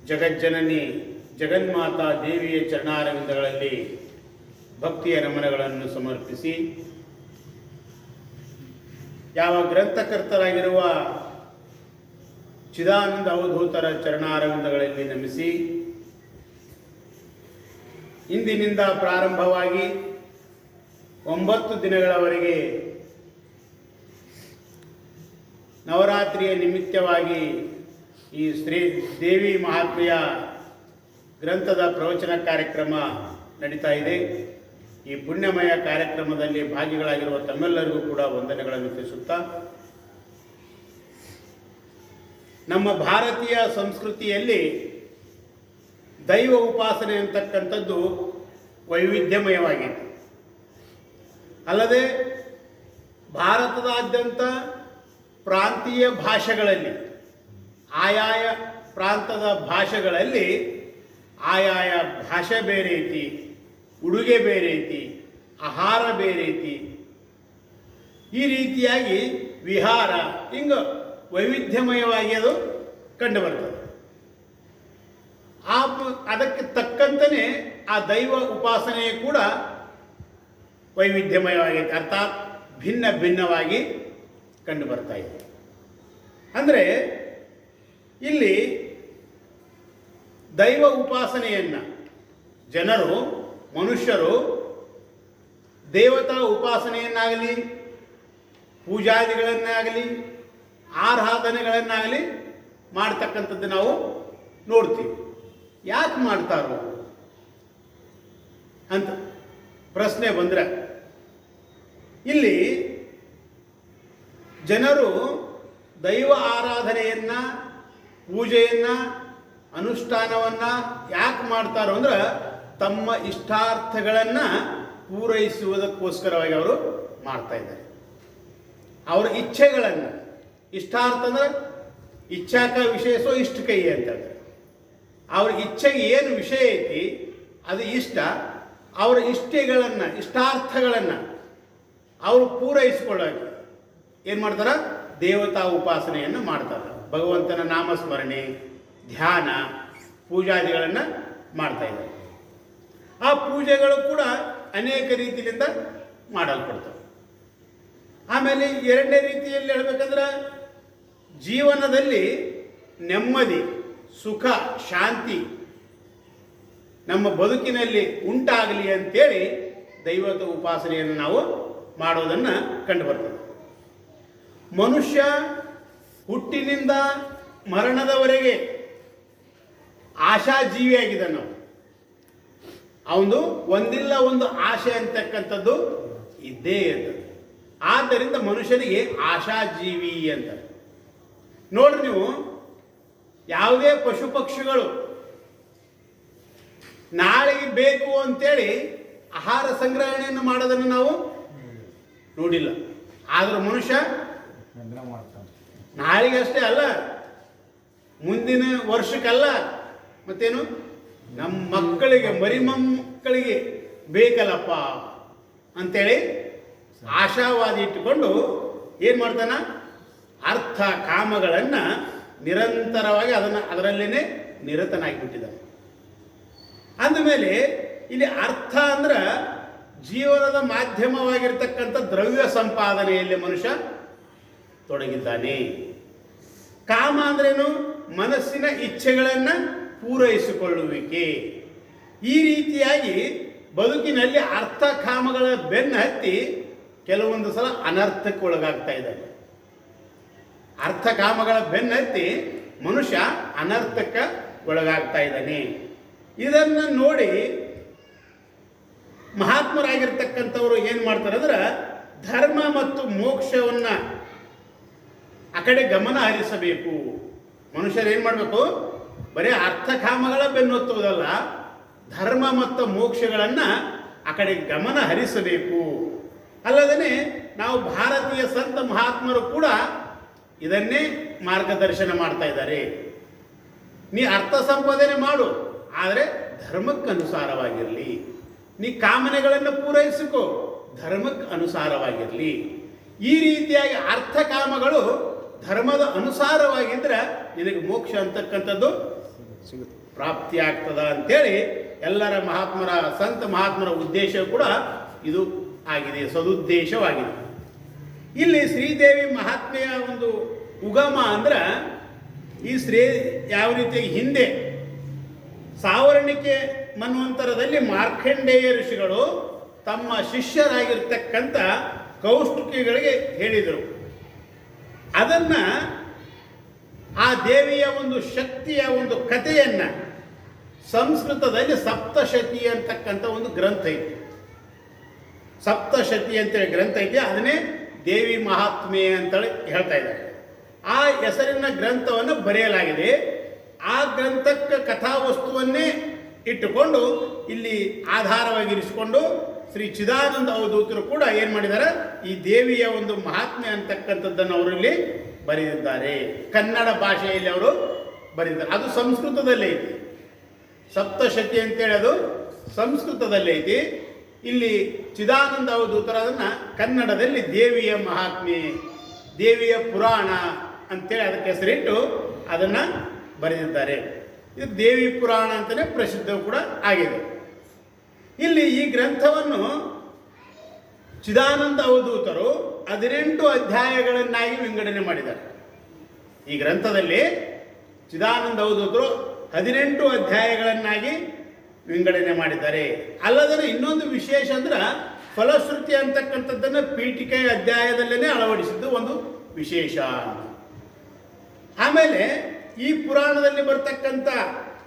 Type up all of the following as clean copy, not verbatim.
ಜಗಜ್ಜನನಿ ಜಗನ್ಮಾತಾ ದೇವಿಯ ಚರಣಾರವಿಂದಗಳಲ್ಲಿ ಭಕ್ತಿಯ ನಮನಗಳನ್ನು ಸಮರ್ಪಿಸಿ, ಯಾವ ಗ್ರಂಥಕರ್ತರಾಗಿರುವ ಚಿದಾನಂದ ಅವಧೂತರ ಚರಣಾರವಿಂದಗಳಲ್ಲಿ ನಮಿಸಿ, ಇಂದಿನಿಂದ ಪ್ರಾರಂಭವಾಗಿ 9 ದಿನಗಳವರೆಗೆ ನವರಾತ್ರಿಯ ನಿಮಿತ್ತವಾಗಿ ಈ ಶ್ರೀ ದೇವಿ ಮಹಾತ್ಮೆಯ ಗ್ರಂಥದ ಪ್ರವಚನ ಕಾರ್ಯಕ್ರಮ ನಡೀತಾ ಇದೆ. ಈ ಪುಣ್ಯಮಯ ಕಾರ್ಯಕ್ರಮದಲ್ಲಿ ಭಾಗಿಗಳಾಗಿರುವ ತಮ್ಮೆಲ್ಲರಿಗೂ ಕೂಡ ವಂದನೆಗಳನ್ನು ತಿಳಿಸುತ್ತಾ, ನಮ್ಮ ಭಾರತೀಯ ಸಂಸ್ಕೃತಿಯಲ್ಲಿ ದೈವ ಉಪಾಸನೆ ಅಂತಕ್ಕಂಥದ್ದು ವೈವಿಧ್ಯಮಯವಾಗಿದೆ. ಅಲ್ಲದೆ ಭಾರತದಾದ್ಯಂತ ಪ್ರಾಂತೀಯ ಭಾಷೆಗಳಲ್ಲಿ, ಆಯಾಯ ಪ್ರಾಂತದ ಭಾಷೆಗಳಲ್ಲಿ ಆಯಾಯ ಭಾಷೆ ಬೇರೆ ಐತಿ, ಉಡುಗೆ ಬೇರೆ ಐತಿ, ಆಹಾರ ಬೇರೆ ಐತಿ. ಈ ರೀತಿಯಾಗಿ ವಿಹಾರ ಹಿಂಗೆ ವೈವಿಧ್ಯಮಯವಾಗಿ ಅದು ಕಂಡುಬರ್ತದೆ. ಅದಕ್ಕೆ ತಕ್ಕಂತೆಯೇ ಆ ದೈವ ಉಪಾಸನೆ ಕೂಡ ವೈವಿಧ್ಯಮಯವಾಗೈತೆ, ಅರ್ಥಾತ್ ಭಿನ್ನ ಭಿನ್ನವಾಗಿ ಕಂಡು ಬರ್ತಾ ಇದೆ. ಅಂದರೆ ಇಲ್ಲಿ ದೈವ ಉಪಾಸನೆಯನ್ನು ಜನರು, ಮನುಷ್ಯರು ದೇವತಾ ಉಪಾಸನೆಯನ್ನಾಗಲಿ, ಪೂಜಾದಿಗಳನ್ನಾಗಲಿ, ಆರಾಧನೆಗಳನ್ನಾಗಲಿ ಮಾಡ್ತಕ್ಕಂಥದ್ದು ನಾವು ನೋಡ್ತೀವಿ. ಯಾಕೆ ಮಾಡ್ತಾರೋ ಅಂತ ಪ್ರಶ್ನೆ ಬಂದರೆ, ಇಲ್ಲಿ ಜನರು ದೈವ ಆರಾಧನೆಯನ್ನು, ಪೂಜೆಯನ್ನು, ಅನುಷ್ಠಾನವನ್ನು ಯಾಕೆ ಮಾಡ್ತಾರೋ ಅಂದ್ರೆ ತಮ್ಮ ಇಷ್ಟಾರ್ಥಗಳನ್ನು ಪೂರೈಸುವುದಕ್ಕೋಸ್ಕರವಾಗಿ ಅವರು ಮಾಡ್ತಾ ಇದ್ದಾರೆ. ಅವರ ಇಚ್ಛೆಗಳನ್ನು, ಇಷ್ಟಾರ್ಥ ಅಂದ್ರೆ ಇಚ್ಛಾಕ ವಿಶೇಷೋ ಇಷ್ಟ ಕೈ ಅಂತ ಹೇಳ್ತಾರೆ. ಅವ್ರ ಇಚ್ಛೆಗೆ ಏನು ವಿಷಯ ಐತಿ ಅದು ಇಷ್ಟ, ಅವರ ಇಷ್ಟಗಳನ್ನು, ಇಷ್ಟಾರ್ಥಗಳನ್ನು ಅವರು ಪೂರೈಸಿಕೊಳ್ಳೋಕೆ ಏನು ಮಾಡ್ತಾರೆ? ದೇವತಾ ಉಪಾಸನೆಯನ್ನು ಮಾಡ್ತಾರೆ. ಭಗವಂತನ ನಾಮಸ್ಮರಣೆ, ಧ್ಯಾನ, ಪೂಜಾದಿಗಳನ್ನು ಮಾಡ್ತಾ ಇದ್ದಾರೆ. ಆ ಪೂಜೆಗಳು ಕೂಡ ಅನೇಕ ರೀತಿಯಿಂದ ಮಾಡಲ್ಪಡ್ತವೆ. ಆಮೇಲೆ ಎರಡನೇ ರೀತಿಯಲ್ಲಿ ಹೇಳಬೇಕಂದ್ರೆ, ಜೀವನದಲ್ಲಿ ನೆಮ್ಮದಿ, ಸುಖ, ಶಾಂತಿ ನಮ್ಮ ಬದುಕಿನಲ್ಲಿ ಉಂಟಾಗಲಿ ಅಂತೇಳಿ ದೈವತ ಉಪಾಸನೆಯನ್ನು ನಾವು ಮಾಡೋದನ್ನು ಕಂಡುಬರ್ತದೆ. ಮನುಷ್ಯ ಹುಟ್ಟಿನಿಂದ ಮರಣದವರೆಗೆ ಆಶಾಜೀವಿಯಾಗಿದ್ದಾನೆ. ನಾವು ಅವನು ಒಂದಿಲ್ಲ ಒಂದು ಆಶೆ ಅಂತಕ್ಕಂಥದ್ದು ಇದ್ದೇ ಇರ್ತದೆ. ಆದ್ದರಿಂದ ಮನುಷ್ಯನಿಗೆ ಆಶಾಜೀವಿ ಅಂತಾರೆ. ನೋಡ್ರಿ, ನೀವು ಯಾವುದೇ ಪಶು ಪಕ್ಷಿಗಳು ನಾಳೆಗೆ ಬೇಕು ಅಂತೇಳಿ ಆಹಾರ ಸಂಗ್ರಹಣೆಯನ್ನು ಮಾಡೋದನ್ನು ನಾವು ನೋಡಿಲ್ಲ. ಆದರೂ ಮನುಷ್ಯ ನಾಳೆಗಷ್ಟೇ ಅಲ್ಲ, ಮುಂದಿನ ವರ್ಷಕ್ಕಲ್ಲ, ಮತ್ತೇನು ನಮ್ಮ ಮಕ್ಕಳಿಗೆ, ಮರಿ ಮೊಮ್ಮಕ್ಕಳಿಗೆ ಬೇಕಲ್ಲಪ್ಪ ಅಂತೇಳಿ ಆಶಾವಾದಿ ಇಟ್ಟುಕೊಂಡು ಏನು ಮಾಡ್ತಾನ? ಅರ್ಥ ಕಾಮಗಳನ್ನು ನಿರಂತರವಾಗಿ ಅದರಲ್ಲೇ ನಿರತನಾಗಿಬಿಟ್ಟಿದ್ದಾನೆ. ಅಂದಮೇಲೆ ಇಲ್ಲಿ ಅರ್ಥ ಅಂದ್ರೆ ಜೀವನದ ಮಾಧ್ಯಮವಾಗಿರ್ತಕ್ಕಂಥ ದ್ರವ್ಯ ಸಂಪಾದನೆಯಲ್ಲಿ ಮನುಷ್ಯ ತೊಡಗಿದ್ದಾನೆ. ಕಾಮ ಅಂದ್ರೇನು? ಮನಸ್ಸಿನ ಇಚ್ಛೆಗಳನ್ನು ಪೂರೈಸಿಕೊಳ್ಳುವಿಕೆ. ಈ ರೀತಿಯಾಗಿ ಬದುಕಿನಲ್ಲಿ ಅರ್ಥ ಕಾಮಗಳ ಬೆನ್ನು ಹತ್ತಿ ಕೆಲವೊಂದು ಸಲ ಅನರ್ಥಕ್ಕೆ ಒಳಗಾಗ್ತಾ ಇದ್ದಾನೆ. ಅರ್ಥ ಕಾಮಗಳ ಬೆನ್ನು ಹತ್ತಿ ಮನುಷ್ಯ ಅನರ್ಥಕ್ಕೆ ಒಳಗಾಗ್ತಾ ಇದ್ದಾನೆ. ಇದನ್ನು ನೋಡಿ ಮಹಾತ್ಮರಾಗಿರ್ತಕ್ಕಂಥವರು ಏನು ಮಾಡ್ತಾರೆ ಅಂದ್ರೆ, ಧರ್ಮ ಮತ್ತು ಮೋಕ್ಷವನ್ನು ಆ ಕಡೆ ಗಮನ ಹರಿಸಬೇಕು. ಮನುಷ್ಯರು ಏನು ಮಾಡಬೇಕು? ಬರೀ ಅರ್ಥಕಾಮಗಳ ಬೆನ್ನೊತ್ತುವುದಲ್ಲ, ಧರ್ಮ ಮತ್ತು ಮೋಕ್ಷಗಳನ್ನು ಆ ಕಡೆ ಗಮನ ಹರಿಸಬೇಕು. ಅಲ್ಲದೇ ನಾವು ಭಾರತೀಯ ಸಂತ ಮಹಾತ್ಮರು ಕೂಡ ಇದನ್ನೇ ಮಾರ್ಗದರ್ಶನ ಮಾಡ್ತಾ ಇದ್ದಾರೆ. ನೀ ಅರ್ಥ ಸಂಪಾದನೆ ಮಾಡು, ಆದರೆ ಧರ್ಮಕ್ಕೆ ಅನುಸಾರವಾಗಿರಲಿ. ನೀ ಕಾಮನೆಗಳನ್ನು ಪೂರೈಸಿಕೋ, ಧರ್ಮಕ್ಕೆ ಅನುಸಾರವಾಗಿರಲಿ. ಈ ರೀತಿಯಾಗಿ ಅರ್ಥಕಾಮಗಳು ಧರ್ಮದ ಅನುಸಾರವಾಗಿದ್ದರೆ ನಿನಗೆ ಮೋಕ್ಷ ಅಂತಕ್ಕಂಥದ್ದು ಪ್ರಾಪ್ತಿಯಾಗ್ತದ ಅಂತೇಳಿ ಎಲ್ಲರ ಸಂತ ಮಹಾತ್ಮರ ಉದ್ದೇಶ ಕೂಡ ಇದು ಆಗಿದೆ, ಸದುದ್ದೇಶವಾಗಿದೆ. ಇಲ್ಲಿ ಶ್ರೀದೇವಿ ಮಹಾತ್ಮೆಯ ಒಂದು ಉಗಮ ಅಂದ್ರೆ ಈ ಯಾವ ರೀತಿ ಹಿಂದೆ ಸಾವರ್ಣಿಕೆ ಮನ್ವಂತರದಲ್ಲಿ ಮಾರ್ಕಂಡೇಯ ಋಷಿಗಳು ತಮ್ಮ ಶಿಷ್ಯರಾಗಿರ್ತಕ್ಕಂಥ ಕೌಷ್ಟುಕಿಗಳಿಗೆ ಹೇಳಿದರು. ಅದನ್ನು ಆ ದೇವಿಯ ಒಂದು ಶಕ್ತಿಯ ಒಂದು ಕಥೆಯನ್ನು ಸಂಸ್ಕೃತದಲ್ಲಿ ಸಪ್ತಶತಿ ಅಂತಕ್ಕಂಥ ಒಂದು ಗ್ರಂಥ ಐತಿ. ಸಪ್ತಶತಿ ಅಂತೇಳಿ ಗ್ರಂಥ ಐತಿ, ಅದನ್ನೇ ದೇವಿ ಮಹಾತ್ಮೆ ಅಂತೇಳಿ ಹೇಳ್ತಾ ಇದ್ದಾರೆ. ಆ ಹೆಸರಿನ ಗ್ರಂಥವನ್ನು ಬರೆಯಲಾಗಿದೆ. ಆ ಗ್ರಂಥಕ್ಕೆ ಕಥಾವಸ್ತುವನ್ನೇ ಇಟ್ಟುಕೊಂಡು ಇಲ್ಲಿ ಆಧಾರವಾಗಿರಿಸಿಕೊಂಡು ಶ್ರೀ ಚಿದಾನಂದ ಅವಧೂತರು ಕೂಡ ಏನು ಮಾಡಿದ್ದಾರೆ, ಈ ದೇವಿಯ ಒಂದು ಮಹಾತ್ಮೆ ಅಂತಕ್ಕಂಥದ್ದನ್ನು ಅವರು ಇಲ್ಲಿ ಬರೆದಿದ್ದಾರೆ. ಕನ್ನಡ ಭಾಷೆಯಲ್ಲಿ ಅವರು ಬರೆದಿದ್ದಾರೆ. ಅದು ಸಂಸ್ಕೃತದಲ್ಲಿ ಐತಿ. ಸಪ್ತಶತಿ ಅಂತೇಳಿ ಅದು ಸಂಸ್ಕೃತದಲ್ಲಿ ಐತಿ. ಇಲ್ಲಿ ಚಿದಾನಂದ ಅವಧೂತರು ಅದನ್ನು ಕನ್ನಡದಲ್ಲಿ ದೇವಿಯ ಮಹಾತ್ಮೆ, ದೇವಿಯ ಪುರಾಣ ಅಂತೇಳಿ ಅದಕ್ಕೆ ಹೆಸರಿಟ್ಟು ಅದನ್ನು ಬರೆದಿದ್ದಾರೆ. ಇದು ದೇವಿ ಪುರಾಣ ಅಂತಲೇ ಪ್ರಸಿದ್ಧ ಕೂಡ ಆಗಿದೆ. ಇಲ್ಲಿ ಈ ಗ್ರಂಥವನ್ನು ಚಿದಾನಂದ ಅವಧೂತರು 18 ಅಧ್ಯಾಯಗಳನ್ನಾಗಿ ವಿಂಗಡಣೆ ಮಾಡಿದ್ದಾರೆ. ಈ ಗ್ರಂಥದಲ್ಲಿ ಚಿದಾನಂದ ಅವಧೂತರು 18 ಅಧ್ಯಾಯಗಳನ್ನಾಗಿ ವಿಂಗಡಣೆ ಮಾಡಿದ್ದಾರೆ. ಅಲ್ಲದೆ ಇನ್ನೊಂದು ವಿಶೇಷ ಅಂದ್ರೆ ಫಲಶ್ರುತಿ ಅಂತಕ್ಕಂಥದ್ದನ್ನು ಪೀಠಿಕೆಯ ಅಧ್ಯಾಯದಲ್ಲೇ ಅಳವಡಿಸಿದ್ದು ಒಂದು ವಿಶೇಷ. ಆಮೇಲೆ ಈ ಪುರಾಣದಲ್ಲಿ ಬರ್ತಕ್ಕಂಥ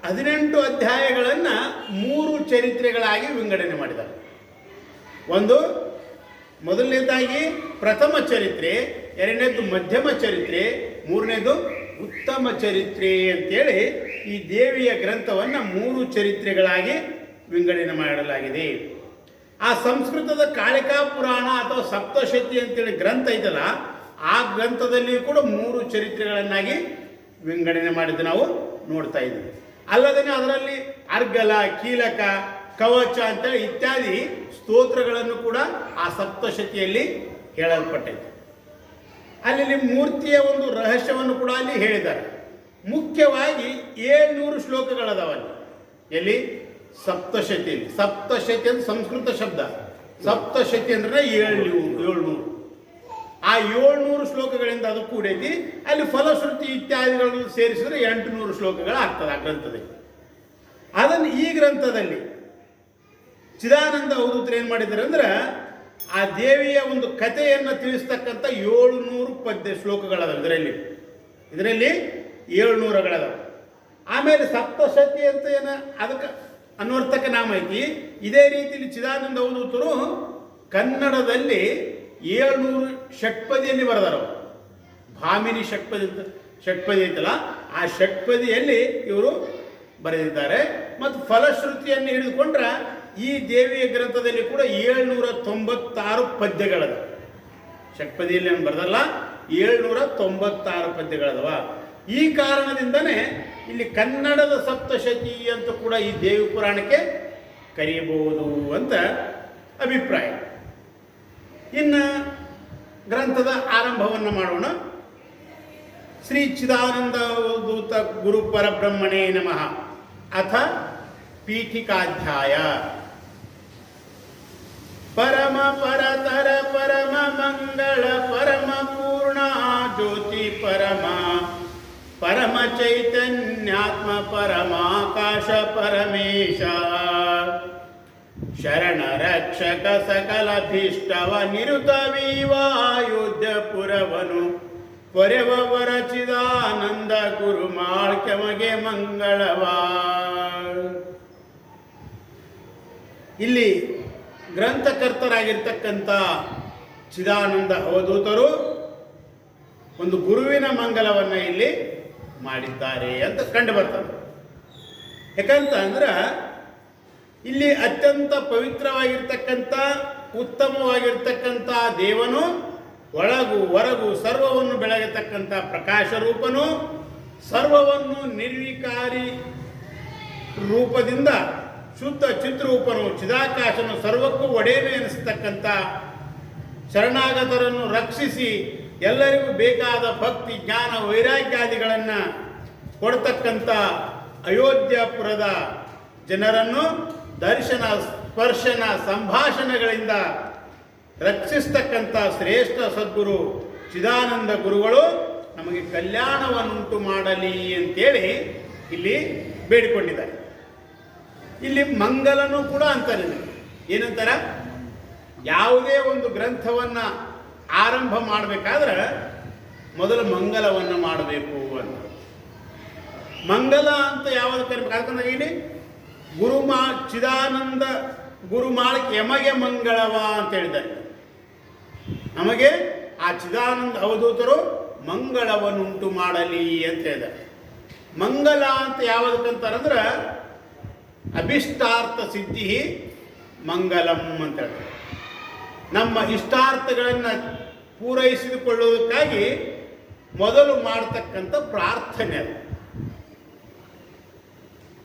18 ಅಧ್ಯಾಯಗಳನ್ನು 3 ಚರಿತ್ರೆಗಳಾಗಿ ವಿಂಗಡಣೆ ಮಾಡಿದ್ದಾರೆ. ಒಂದು ಮೊದಲನೇದಾಗಿ ಪ್ರಥಮ ಚರಿತ್ರೆ, ಎರಡನೇದು ಮಧ್ಯಮ ಚರಿತ್ರೆ, ಮೂರನೇದು ಉತ್ತಮ ಚರಿತ್ರೆ ಅಂತೇಳಿ ಈ ದೇವಿಯ ಗ್ರಂಥವನ್ನು 3 ಚರಿತ್ರೆಗಳಾಗಿ ವಿಂಗಡಣೆ ಮಾಡಲಾಗಿದೆ. ಆ ಸಂಸ್ಕೃತದ ಕಾಳಿಕಾ ಪುರಾಣ ಅಥವಾ ಸಪ್ತಶತಿ ಅಂತೇಳಿ ಗ್ರಂಥ ಐತಲ್ಲ, ಆ ಗ್ರಂಥದಲ್ಲಿ ಕೂಡ 3 ಚರಿತ್ರೆಗಳನ್ನಾಗಿ ವಿಂಗಡಣೆ ಮಾಡಿದ್ದು ನಾವು ನೋಡ್ತಾ ಇದ್ದೀವಿ. ಅಲ್ಲದೇ ಅದರಲ್ಲಿ ಅರ್ಗಲ, ಕೀಲಕ, ಕವಚ ಅಂತೇಳಿ ಇತ್ಯಾದಿ ಸ್ತೋತ್ರಗಳನ್ನು ಕೂಡ ಆ ಸಪ್ತಶತಿಯಲ್ಲಿ ಹೇಳಲ್ಪಟ್ಟೈತೆ. ಅಲ್ಲಿ ಮೂರ್ತಿಯ ಒಂದು ರಹಸ್ಯವನ್ನು ಕೂಡ ಅಲ್ಲಿ ಹೇಳಿದ್ದಾರೆ. ಮುಖ್ಯವಾಗಿ 700 ಶ್ಲೋಕಗಳದಾವಲ್ಲಿ. ಎಲ್ಲಿ? ಸಪ್ತಶತಿಯಲ್ಲಿ. ಸಪ್ತಶತಿ ಅಂತ ಸಂಸ್ಕೃತ ಶಬ್ದ. ಸಪ್ತಶತಿ ಅಂದ್ರೆ 700. ಆ 700 ಶ್ಲೋಕಗಳಿಂದ ಅದು ಕೂಡೈತಿ. ಅಲ್ಲಿ ಫಲಶ್ರುತಿ ಇತ್ಯಾದಿಗಳನ್ನು ಸೇರಿಸಿದ್ರೆ 800 ಶ್ಲೋಕಗಳಾಗ್ತದೆ ಆ ಗ್ರಂಥದಲ್ಲಿ. ಅದನ್ನು ಈ ಗ್ರಂಥದಲ್ಲಿ ಚಿದಾನಂದ ಅವಧೂತರು ಏನು ಮಾಡಿದ್ದಾರೆ ಅಂದ್ರೆ ಆ ದೇವಿಯ ಒಂದು ಕಥೆಯನ್ನು ತಿಳಿಸ್ತಕ್ಕಂಥ 700 ಪದ್ಯ ಶ್ಲೋಕಗಳದಾವ ಇದರಲ್ಲಿ 700ಗಳದಾವ. ಆಮೇಲೆ ಸಪ್ತಶತಿ ಅಂತ ಏನು ಅದಕ್ಕೆ ಅನ್ವರ್ಥಕ ನಾಮ ಐತಿ. ಇದೇ ರೀತಿಯಲ್ಲಿ ಚಿದಾನಂದ ಅವಧೂತರು ಕನ್ನಡದಲ್ಲಿ 700 ಷಟ್ಪದಿಯಲ್ಲಿ ಬರೆದಾರ. ಭಾಮಿನಿ ಷಟ್ಪದಿ ಐತಲ್ಲ, ಆ ಷಟ್ಪದಿಯಲ್ಲಿ ಇವರು ಬರೆದಿದ್ದಾರೆ. ಮತ್ತು ಫಲಶ್ರುತಿಯನ್ನು ಹಿಡಿದುಕೊಂಡ್ರೆ ಈ ದೇವಿಯ ಗ್ರಂಥದಲ್ಲಿ ಕೂಡ 796 ಪದ್ಯಗಳದ. ಷಟ್ಪದಿಯಲ್ಲಿ ಏನು ಬರೆದಲ್ಲ, 796 ಪದ್ಯಗಳದವ. ಈ ಕಾರಣದಿಂದನೇ ಇಲ್ಲಿ ಕನ್ನಡದ ಸಪ್ತಶತಿ ಅಂತ ಕೂಡ ಈ ದೇವಿ ಪುರಾಣಕ್ಕೆ ಕರೆಯಬಹುದು ಅಂತ ಅಭಿಪ್ರಾಯ. ಇನ್ನು ಗ್ರಂಥದ ಆರಂಭವನ್ನು ಮಾಡೋಣ. ಶ್ರೀ ಚಿದಾನಂದ ಅವಧೂತ ಗುರು ಪರಬ್ರಹ್ಮಣೇ ನಮಃ. ಅಥ ಪೀಠಿಕಾಧ್ಯಾಯ. ಪರಮ ಪರತರ ಪರಮ ಮಂಗಳ ಪರಮ ಪೂರ್ಣ ಜ್ಯೋತಿ ಪರಮ ಪರಮ ಚೈತನ್ಯಾತ್ಮ ಪರಮಾಕಾಶ ಪರಮೇಶ ಶರಣ ರಕ್ಷಕ ಸಕಲಭೀಷ್ಟವ ನಿರುತ ವೀವಾಯೋಧ್ಯ ಪುರವನು ಪೊರೆವರ ಚಿದಾನಂದ ಗುರು ಮಾಳ್ಕೆಮಗೆ ಮಂಗಳವಾ. ಇಲ್ಲಿ ಗ್ರಂಥಕರ್ತರಾಗಿರ್ತಕ್ಕಂಥ ಚಿದಾನಂದ ಅವಧೂತರು ಒಂದು ಗುರುವಿನ ಮಂಗಲವನ್ನು ಇಲ್ಲಿ ಮಾಡಿದ್ದಾರೆ ಅಂತ ಕಂಡು ಬರ್ತದೆ. ಯಾಕಂತ ಅಂದ್ರೆ ಇಲ್ಲಿ ಅತ್ಯಂತ ಪವಿತ್ರವಾಗಿರ್ತಕ್ಕಂಥ ಉತ್ತಮವಾಗಿರ್ತಕ್ಕಂಥ ದೇವನು ಒಳಗು ಹೊರಗು ಸರ್ವವನ್ನು ಬೆಳಗತಕ್ಕಂಥ ಪ್ರಕಾಶ ರೂಪನು, ಸರ್ವವನ್ನು ನಿರ್ವಿಕಾರಿ ರೂಪದಿಂದ ಶುದ್ಧ ಚಿತ್ರೂಪನು ಚಿದಾಕಾಶನು ಸರ್ವಕ್ಕೂ ಒಡೆಯನು ಎನಿಸ್ತಕ್ಕಂಥ ಶರಣಾಗತರನ್ನು ರಕ್ಷಿಸಿ ಎಲ್ಲರಿಗೂ ಬೇಕಾದ ಭಕ್ತಿ ಜ್ಞಾನ ವೈರಾಗ್ಯಾದಿಗಳನ್ನು ಕೊಡ್ತಕ್ಕಂಥ ಅಯೋಧ್ಯಪುರದ ಜನರನ್ನು ದರ್ಶನ ಸ್ಪರ್ಶನ ಸಂಭಾಷಣೆಗಳಿಂದ ರಕ್ಷಿಸ್ತಕ್ಕಂಥ ಶ್ರೇಷ್ಠ ಸದ್ಗುರು ಚಿದಾನಂದ ಗುರುಗಳು ನಮಗೆ ಕಲ್ಯಾಣವನ್ನುಂಟು ಮಾಡಲಿ ಅಂತೇಳಿ ಇಲ್ಲಿ ಬೇಡಿಕೊಂಡಿದ್ದಾರೆ. ಇಲ್ಲಿ ಮಂಗಲನೂ ಕೂಡ ಅಂತಾರೆ. ಏನಂತಾರ? ಯಾವುದೇ ಒಂದು ಗ್ರಂಥವನ್ನು ಆರಂಭ ಮಾಡಬೇಕಾದ್ರೆ ಮೊದಲು ಮಂಗಲವನ್ನು ಮಾಡಬೇಕು ಅಂತ. ಮಂಗಲ ಅಂತ ಯಾವುದು ಕರಿಬೇಕಾದ್ರೆ ಇಲ್ಲಿ ಚಿದಾನಂದ ಗುರುಮಾಳಿಗೆ ಯಮಗೆ ಮಂಗಳವ ಅಂತ ಹೇಳಿದ್ದಾರೆ. ನಮಗೆ ಆ ಚಿದಾನಂದ ಅವಧೂತರು ಮಂಗಳವನ್ನುಂಟು ಮಾಡಲಿ ಅಂತ ಹೇಳಿದ್ದಾರೆ. ಮಂಗಲ ಅಂತ ಯಾವುದಕ್ಕಂತಾರಂದ್ರೆ ಅಭಿಷ್ಟಾರ್ಥ ಸಿದ್ಧಿ ಮಂಗಲಂ ಅಂತ ಹೇಳ್ತಾರೆ. ನಮ್ಮ ಇಷ್ಟಾರ್ಥಗಳನ್ನು ಪೂರೈಸಿಕೊಳ್ಳುವುದಕ್ಕಾಗಿ ಮೊದಲು ಮಾಡತಕ್ಕಂಥ ಪ್ರಾರ್ಥನೆ ಅದು.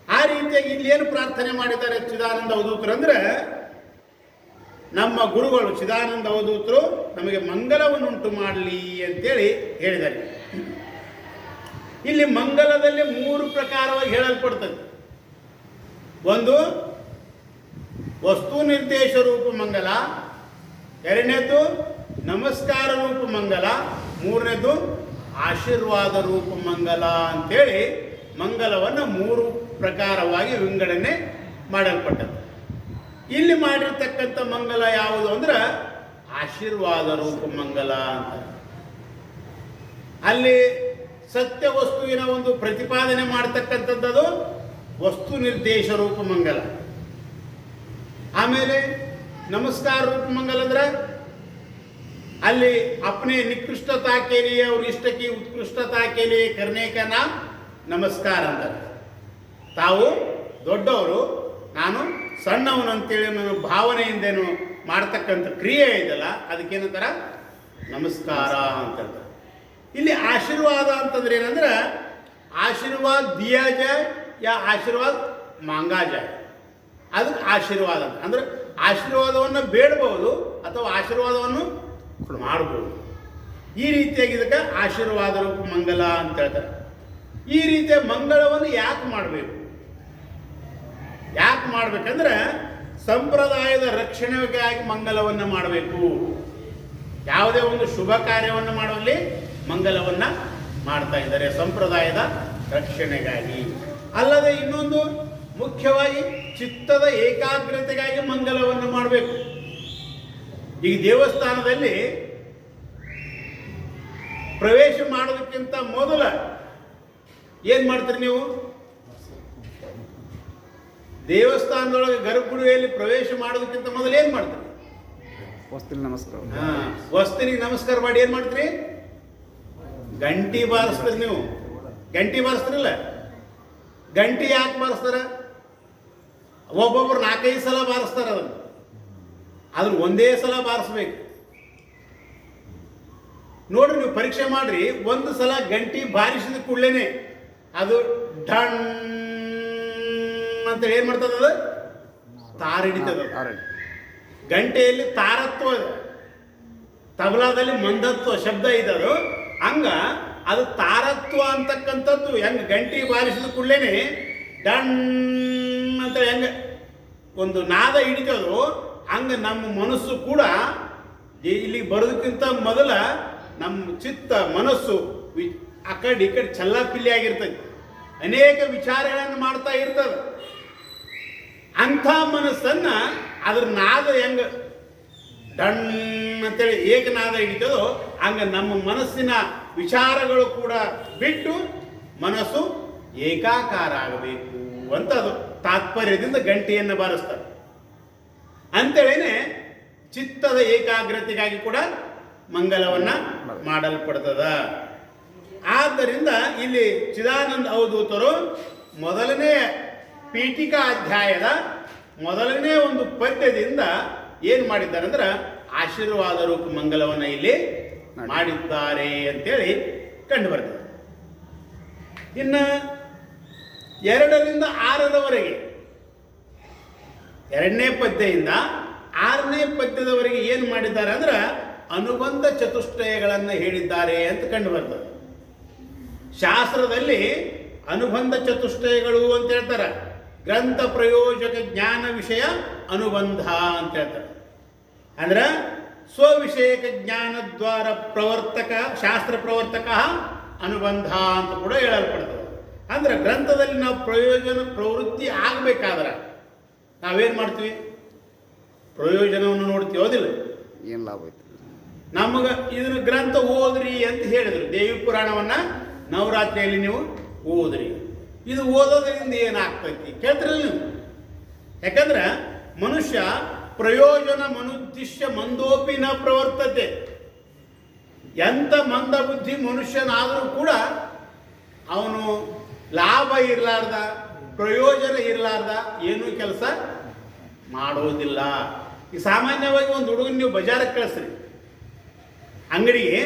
ಆ ರೀತಿಯಾಗಿ ಇಲ್ಲೇನು ಪ್ರಾರ್ಥನೆ ಮಾಡಿದ್ದಾರೆ ಚಿದಾನಂದ ಅವಧೂತರು ಅಂದ್ರೆ, ನಮ್ಮ ಗುರುಗಳು ಚಿದಾನಂದ ಅವಧೂತರು ನಮಗೆ ಮಂಗಲವನ್ನುಂಟು ಮಾಡಲಿ ಅಂತೇಳಿ ಹೇಳಿದ್ದಾರೆ. ಇಲ್ಲಿ ಮಂಗಲದಲ್ಲಿ 3 ಪ್ರಕಾರವಾಗಿ ಹೇಳಲ್ಪಡ್ತದೆ. ಒಂದು ವಸ್ತು ನಿರ್ದೇಶ ರೂಪ ಮಂಗಲ, ಎರಡನೇದು ನಮಸ್ಕಾರ ರೂಪ ಮಂಗಲ, ಮೂರನೇದು ಆಶೀರ್ವಾದ ರೂಪ ಮಂಗಲ ಅಂತೇಳಿ ಮಂಗಲವನ್ನು 3 ಪ್ರಕಾರವಾಗಿ ವಿಂಗಡಣೆ ಮಾಡಲ್ಪಟ್ಟದ್ದು. ಇಲ್ಲಿ ಮಾಡಿರ್ತಕ್ಕಂಥ ಮಂಗಲ ಯಾವುದು ಅಂದ್ರೆ ಆಶೀರ್ವಾದ ರೂಪ ಮಂಗಲ ಅಂತ. ಅಲ್ಲಿ ಸತ್ಯ ವಸ್ತುವಿನ ಒಂದು ಪ್ರತಿಪಾದನೆ ಮಾಡತಕ್ಕಂಥದ್ದು ವಸ್ತು ನಿರ್ದೇಶ ರೂಪ ಮಂಗಲ. ಆಮೇಲೆ ನಮಸ್ಕಾರ ರೂಪ ಮಂಗಲ ಅಂದ್ರೆ ಅಲ್ಲಿ ಅಪ್ನೆ ನಿಕೃಷ್ಟತಾ ಕೇಳಿಯೇ ಅವ್ರ ಇಷ್ಟಕ್ಕೆ ಉತ್ಕೃಷ್ಟತಾ ಕೇಳಿಯೇ ಕರ್ನೇಕನ ನಮಸ್ಕಾರ ಅಂತಾರೆ. ತಾವು ದೊಡ್ಡವರು, ನಾನು ಸಣ್ಣವನು ಅಂತೇಳಿ ನಾನು ಭಾವನೆಯಿಂದೇನು ಮಾಡ್ತಕ್ಕಂಥ ಕ್ರಿಯೆ ಇದೆಯಲ್ಲ ಅದಕ್ಕೇನಂತಾರ ನಮಸ್ಕಾರ ಅಂತ. ಇಲ್ಲಿ ಆಶೀರ್ವಾದ ಅಂತಂದ್ರೆ ಏನಂದ್ರೆ ಆಶೀರ್ವಾದ ದಿಯಾ ಜಾಯ್ ಯಾ ಆಶೀರ್ವಾದ ಮಾಂಗಾ ಜಾಯ್, ಅದಕ್ಕೆ ಆಶೀರ್ವಾದ ಅಂತ. ಅಂದ್ರೆ ಆಶೀರ್ವಾದವನ್ನು ಬೇಡಬಹುದು ಅಥವಾ ಆಶೀರ್ವಾದವನ್ನು ಮಾಡಬಹುದು. ಈ ರೀತಿಯಾಗಿ ಇದಕ್ಕೆ ಆಶೀರ್ವಾದ ರೂಪ ಮಂಗಲ ಅಂತ ಹೇಳ್ತಾರೆ. ಈ ರೀತಿಯ ಮಂಗಳವನ್ನು ಯಾಕೆ ಮಾಡಬೇಕು? ಯಾಕೆ ಮಾಡಬೇಕಂದ್ರೆ ಸಂಪ್ರದಾಯದ ರಕ್ಷಣೆಗಾಗಿ ಮಂಗಲವನ್ನು ಮಾಡಬೇಕು. ಯಾವುದೇ ಒಂದು ಶುಭ ಕಾರ್ಯವನ್ನು ಮಾಡುವಲ್ಲಿ ಮಂಗಲವನ್ನು ಮಾಡ್ತಾ ಇದ್ದಾರೆ, ಸಂಪ್ರದಾಯದ ರಕ್ಷಣೆಗಾಗಿ. ಅಲ್ಲದೆ ಇನ್ನೊಂದು ಮುಖ್ಯವಾಗಿ ಚಿತ್ತದ ಏಕಾಗ್ರತೆಗಾಗಿ ಮಂಗಲವನ್ನು ಮಾಡಬೇಕು. ಈ ದೇವಸ್ಥಾನದಲ್ಲಿ ಪ್ರವೇಶ ಮಾಡೋದಕ್ಕಿಂತ ಮೊದಲ ಏನು ಮಾಡ್ತೀರಿ ನೀವು? ದೇವಸ್ಥಾನದೊಳಗೆ ಗರ್ಭಗುಡಿಯಲ್ಲಿ ಪ್ರವೇಶ ಮಾಡೋದಕ್ಕಿಂತ ಮೊದಲು ಏನು ಮಾಡ್ತೀರಿ? ವಸ್ತಿನಿಗೆ ನಮಸ್ಕಾರ. ವಸ್ತಿನಿಗೆ ನಮಸ್ಕಾರ ಮಾಡಿ ಏನು ಮಾಡ್ತೀರಿ? ಗಂಟಿ ಬಾರಿಸ್ತೀರಿ. ನೀವು ಗಂಟಿ ಬಾರಿಸ್ತಿರಲ್ಲ, ಗಂಟಿ ಯಾಕೆ ಬಾರಿಸ್ತಾರ? ಒಬ್ಬೊಬ್ರು 4-5 ಸಲ ಬಾರಿಸ್ತಾರ. ಅದನ್ನು ಒಂದೇ ಸಲ ಬಾರಿಸ್ಬೇಕು. ನೋಡ್ರಿ, ನೀವು ಪರೀಕ್ಷೆ ಮಾಡ್ರಿ. ಒಂದು ಸಲ ಗಂಟಿ ಬಾರಿಸಿದ ಕೂಡಲೇ ಅದು ಢಣ್ ಅಂತ ಏನು ಮಾಡ್ತದ? ಅದು ತಾರ ಹಿಡಿತದ. ಗಂಟೆಯಲ್ಲಿ ತಾರತ್ವ, ತಬಲಾದಲ್ಲಿ ಮಂದತ್ವ ಶಬ್ದ ಇದ್ದದು. ಹಂಗ ಅದು ತಾರತ್ವ ಅಂತಕ್ಕಂಥದ್ದು ಹೆಂಗೆ ಗಂಟಿ ಬಾರಿಸಿದ ಕೂಡಲೇ ಡಣ್ ಅಂತ ಹೆಂಗೆ ಒಂದು ನಾದ ಹಿಡಿತದೋ ಹಂಗೆ ನಮ್ಮ ಮನಸ್ಸು ಕೂಡ ಇಲ್ಲಿ ಬರೋದಕ್ಕಿಂತ ಮೊದಲ ನಮ್ಮ ಚಿತ್ತ ಮನಸ್ಸು ಆ ಕಡೆ ಈ ಕಡೆ ಚಲ್ಲಾಪಿಲ್ಲಿ ಆಗಿರ್ತದೆ, ಅನೇಕ ವಿಚಾರಗಳನ್ನು ಮಾಡ್ತಾ ಇರ್ತದೆ. ಅಂಥ ಮನಸ್ಸನ್ನ ಅದ್ರ ನಾದ ಹೆಂಗೆ ಡಣ್ ಅಂತೇಳಿ ಏಕನಾದ ಹಿಡಿತದೋ ಹಂಗೆ ನಮ್ಮ ಮನಸ್ಸಿನ ವಿಚಾರಗಳು ಕೂಡ ಬಿಟ್ಟು ಮನಸ್ಸು ಏಕಾಕಾರ ಆಗಬೇಕು ಅಂತ ಅದು ತಾತ್ಪರ್ಯದಿಂದ ಗಂಟೆಯನ್ನು ಬಾರಿಸ್ತಾರೆ. ಅಂತೇಳಿನೇ ಚಿತ್ತದ ಏಕಾಗ್ರತೆಗಾಗಿ ಕೂಡ ಮಂಗಲವನ್ನು ಮಾಡಲ್ಪಡ್ತದ. ಆದ್ದರಿಂದ ಇಲ್ಲಿ ಚಿದಾನಂದ ಅವಧೂತರು ಮೊದಲನೇ ಪೀಠಿಕಾ ಅಧ್ಯಾಯದ ಮೊದಲನೇ ಒಂದು ಪದ್ಯದಿಂದ ಏನು ಮಾಡಿದ್ದಾರೆ ಅಂದ್ರೆ ಆಶೀರ್ವಾದ ರೂಪ ಮಂಗಲವನ್ನು ಇಲ್ಲಿ ಮಾಡಿದ್ದಾರೆ ಅಂತೇಳಿ ಕಂಡು ಬರ್ತದೆ. ಇನ್ನು 2ರಿಂದ 6ರವರೆಗೆ 2ನೇ ಪದ್ಯದಿಂದ 6ನೇ ಪದ್ಯದವರೆಗೆ ಏನು ಮಾಡಿದ್ದಾರೆ ಅಂದ್ರೆ ಅನುಬಂಧ ಚತುಷ್ಟಯಗಳನ್ನು ಹೇಳಿದ್ದಾರೆ ಅಂತ ಕಂಡು ಬರ್ತದೆ. ಶಾಸ್ತ್ರದಲ್ಲಿ ಅನುಬಂಧ ಚತುಷ್ಟಯಗಳು ಅಂತ ಹೇಳ್ತಾರೆ. ಗ್ರಂಥ ಪ್ರಯೋಜಕ ಜ್ಞಾನ ವಿಷಯ ಅನುಬಂಧ ಅಂತ ಹೇಳ್ತಾರೆ. ಅಂದ್ರೆ ಸ್ವವಿಷಯಕ ಜ್ಞಾನದ್ವಾರ ಪ್ರವರ್ತಕ ಶಾಸ್ತ್ರ ಪ್ರವರ್ತಕ ಅನುಬಂಧ ಅಂತ ಕೂಡ ಹೇಳಲ್ಪಡ್ತದೆ. ಅಂದ್ರೆ ಗ್ರಂಥದಲ್ಲಿ ನಾವು ಪ್ರವೃತ್ತಿ ಆಗಬೇಕಾದ್ರೆ ನಾವೇನು ಮಾಡ್ತೀವಿ? ಪ್ರಯೋಜನವನ್ನು ನೋಡ್ತೀವಿ, ಹೌದಿಲ್ಲ? ಏನು ಲಾಭ ಐತಿ? ನಮಗೆ ಇದನ್ನ ಗ್ರಂಥ ಓದ್ರಿ ಅಂತ ಹೇಳಿದ್ರು. ದೇವಿ ಪುರಾಣವನ್ನು ನವರಾತ್ರಿಯಲ್ಲಿ ನೀವು ಓದ್ರಿ. ಇದು ಓದೋದ್ರಿಂದ ಏನಾಗ್ತೈತಿ ಕೇಳ್ತಿರಲ್ಲ ನೀವು? ಯಾಕಂದ್ರೆ ಮನುಷ್ಯ ಪ್ರಯೋಜನ ಮನುದ್ದಿಶ್ಯ ಮಂದೋಪಿ ನ ಪ್ರವರ್ತತೆ. ಎಂಥ ಮಂದ ಬುದ್ಧಿ ಮನುಷ್ಯನಾದರೂ ಕೂಡ ಅವನು ಲಾಭ ಇರಲಾರ್ದ, ಪ್ರಯೋಜನ ಇರಲಾರ್ದ ಏನೂ ಕೆಲಸ ಮಾಡೋದಿಲ್ಲ. ಈ ಸಾಮಾನ್ಯವಾಗಿ ಒಂದು ಹುಡುಗನ ನೀವು ಬಜಾರಕ್ಕೆ ಕಳಿಸ್ರಿ, ಅಂಗಡಿಗೆ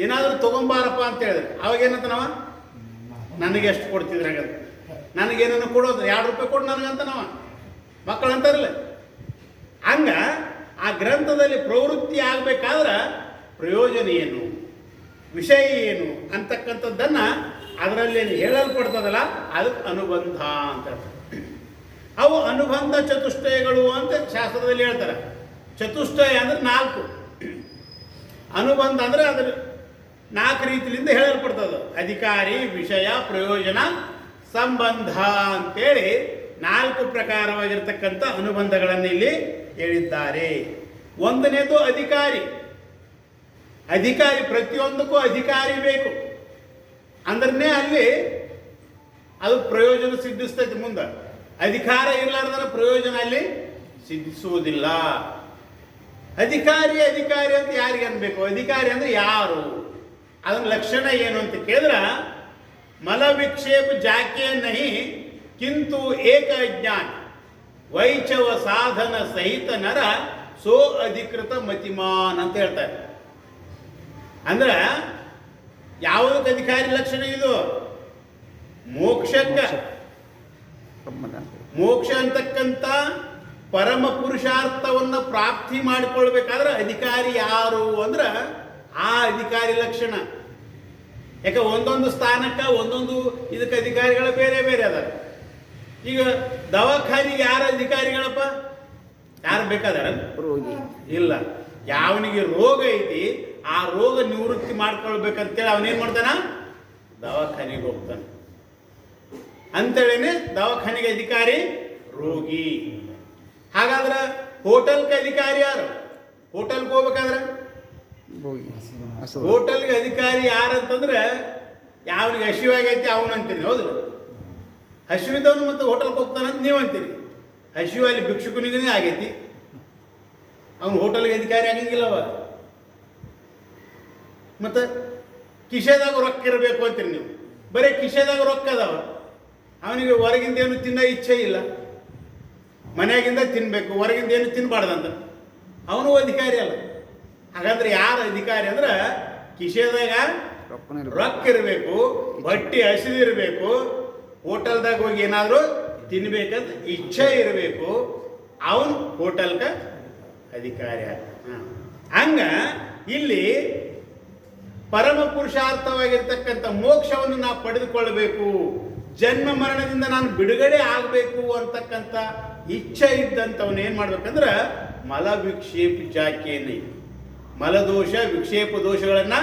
ಏನಾದರೂ ತೊಗೊಂಬಾರಪ್ಪ ಅಂತ ಹೇಳಿದ್ರೆ ಅವಾಗ ಏನಂತ ನಾವ ನನಗೆ ಎಷ್ಟು ಕೊಡ್ತಿದ್ರು ಹಾಗಂತ, ನನಗೇನನ್ನು ಕೊಡೋದು 2 ರೂಪಾಯಿ ಕೊಡು ನನಗಂತ ನಾವ ಮಕ್ಕಳು ಅಂತಾರಲ್ಲ. ಹಂಗ ಆ ಗ್ರಂಥದಲ್ಲಿ ಪ್ರವೃತ್ತಿ ಆಗಬೇಕಾದ್ರೆ ಪ್ರಯೋಜನ ಏನು, ವಿಷಯ ಏನು ಅಂತಕ್ಕಂಥದ್ದನ್ನು ಅದರಲ್ಲಿ ಹೇಳಲ್ಪಡ್ತದಲ್ಲ, ಅದಕ್ಕೆ ಅನುಬಂಧ ಅಂತ ಹೇಳ್ತಾರೆ. ಅವು ಅನುಬಂಧ ಚತುಷ್ಟಯಗಳು ಅಂತ ಶಾಸ್ತ್ರದಲ್ಲಿ ಹೇಳ್ತಾರೆ. ಚತುಷ್ಟಯ ಅಂದರೆ 4, ಅನುಬಂಧ ಅಂದರೆ ಅದ್ರ 4 ರೀತಿಯಿಂದ ಹೇಳಲ್ಪಡ್ತದೆ. ಅಧಿಕಾರಿ, ವಿಷಯ, ಪ್ರಯೋಜನ, ಸಂಬಂಧ ಅಂತೇಳಿ 4 ಪ್ರಕಾರವಾಗಿರ್ತಕ್ಕಂಥ ಅನುಬಂಧಗಳನ್ನು ಇಲ್ಲಿ ಹೇಳಿದ್ದಾರೆ. ಒಂದನೇದು ಅಧಿಕಾರಿ. ಅಧಿಕಾರಿ, ಪ್ರತಿಯೊಂದಕ್ಕೂ ಅಧಿಕಾರಿ ಬೇಕು ಅಂದ್ರೆ ಅಲ್ಲಿ ಅದು ಪ್ರಯೋಜನ ಸಿದ್ಧಿಸ್ತೈತಿ. ಮುಂದೆ ಅಧಿಕಾರ ಇರಲಾರ್ದ್ರೆ ಪ್ರಯೋಜನ ಅಲ್ಲಿ ಸಿದ್ಧಿಸುವುದಿಲ್ಲ. ಅಧಿಕಾರಿ ಅಂತ ಯಾರಿಗೆ ಅನ್ಬೇಕು? ಅಧಿಕಾರಿ ಅಂದ್ರೆ ಯಾರು? ಅದನ್ನ ಲಕ್ಷಣ ಏನು ಅಂತ ಕೇಳಿದ್ರೆ, ಮಲ ವಿಕ್ಷೇಪ ಜಾಕೆ ನಹಿ ಕಿಂತು ಏಕ ಅಜ್ಞಾನ ವೈಚವ ಸಾಧನ ಸಹಿತ ನರ ಸೋ ಅಧಿಕೃತ ಮತಿಮಾನ್ ಅಂತ ಹೇಳ್ತಾರೆ. ಅಂದ್ರೆ ಯಾವುದಕ್ಕೆ ಅಧಿಕಾರಿ ಲಕ್ಷಣ ಇದು? ಮೋಕ್ಷಕ್ಕೆ. ಮೋಕ್ಷ ಅಂತಕ್ಕಂಥ ಪರಮ ಪುರುಷಾರ್ಥವನ್ನು ಪ್ರಾಪ್ತಿ ಮಾಡಿಕೊಳ್ಬೇಕಾದ್ರೆ ಅಧಿಕಾರಿ ಯಾರು ಅಂದ್ರೆ ಆ ಅಧಿಕಾರಿ ಲಕ್ಷಣ. ಯಾಕೆ ಒಂದೊಂದು ಸ್ಥಾನಕ್ಕೆ ಒಂದೊಂದು ಇದಕ್ಕೆ ಅಧಿಕಾರಿಗಳು ಬೇರೆ ಬೇರೆ ಅದಾರ. ಈಗ ದವಾಖಾನಿಗೆ ಯಾರು ಅಧಿಕಾರಿಗಳಪ್ಪ? ಯಾರು ಬೇಕಾದಾರ? ರೋಗಿ ಇಲ್ಲ. ಯಾವನಿಗೆ ರೋಗ ಐತಿ ಆ ರೋಗ ನಿವೃತ್ತಿ ಮಾಡ್ಕೊಳ್ಬೇಕಂತೇಳಿ ಅವನೇನು ಮಾಡ್ತಾನ? ದವಾಖಾನೆಗೆ ಹೋಗ್ತಾನೆ. ಅಂತೇಳಿನೇ ದವಾಖಾನೆಗೆ ಅಧಿಕಾರಿ ರೋಗಿ. ಹಾಗಾದ್ರೆ ಹೋಟೆಲ್ಗೆ ಅಧಿಕಾರಿ ಯಾರು? ಹೋಟೆಲ್ಗೆ ಹೋಗ್ಬೇಕಾದ್ರೆ ಹೋಟೆಲ್ಗೆ ಅಧಿಕಾರಿ ಯಾರಂತಂದ್ರೆ ಯಾವನಿಗೆ ಹಸಿವಾಗೈತಿ ಅವನು ಅಂತೀರಿ, ಹೌದು? ಹಸಿವಿದ್ದವನು ಮತ್ತು ಹೋಟೆಲ್ಗೆ ಹೋಗ್ತಾನಂತ ನೀವು ಅಂತೀರಿ. ಹಸಿವು ಅಲ್ಲಿ ಭಿಕ್ಷುಕನಿಗೇ ಆಗೈತಿ, ಅವನು ಹೋಟೆಲ್ಗೆ ಅಧಿಕಾರಿ ಆಗಂಗಿಲ್ಲವ. ಮತ್ತು ಕಿಶೆದಾಗ ರೊಕ್ಕ ಇರಬೇಕು ಅಂತೀರಿ ನೀವು. ಬರೀ ಕಿಶೆದಾಗ ರೊಕ್ಕ ಅದಾವ, ಅವನಿಗೆ ಹೊರಗಿಂದ ಏನು ತಿನ್ನೋ ಇಚ್ಛೆ ಇಲ್ಲ, ಮನೆಯಾಗಿಂದ ತಿನ್ನಬೇಕು, ಹೊರಗಿಂದ ಏನು ತಿನ್ನಬಾರ್ದಂತ, ಅವನು ಅಧಿಕಾರಿ ಅಲ್ಲ. ಹಾಗಾದ್ರೆ ಯಾರು ಅಧಿಕಾರಿ ಅಂದ್ರೆ ಕಿಶೆದಾಗ ರೊಕ್ಕ ಇರಬೇಕು, ಬಟ್ಟೆ ಹಸಿದಿರಬೇಕು, ಹೋಟೆಲ್ದಾಗ ಹೋಗಿ ಏನಾದರೂ ತಿನ್ಬೇಕಂತ ಇಚ್ಛೆ ಇರಬೇಕು, ಅವನು ಹೋಟೆಲ್ಗೆ ಅಧಿಕಾರಿ ಆಗ. ಹಂಗ ಇಲ್ಲಿ ಪರಮ ಪುರುಷಾರ್ಥವಾಗಿರ್ತಕ್ಕಂಥ ಮೋಕ್ಷವನ್ನು ನಾವು ಪಡೆದುಕೊಳ್ಳಬೇಕು, ಜನ್ಮ ಮರಣದಿಂದ ನಾನು ಬಿಡುಗಡೆ ಆಗಬೇಕು ಅಂತಕ್ಕಂಥ ಇಚ್ಛೆ ಇದ್ದಂಥವನು ಏನು ಮಾಡ್ಬೇಕಂದ್ರೆ ಮಲ ವಿಕ್ಷೇಪ ಜಾಕೇನೆ, ಮಲದೋಷ ವಿಕ್ಷೇಪ ದೋಷಗಳನ್ನು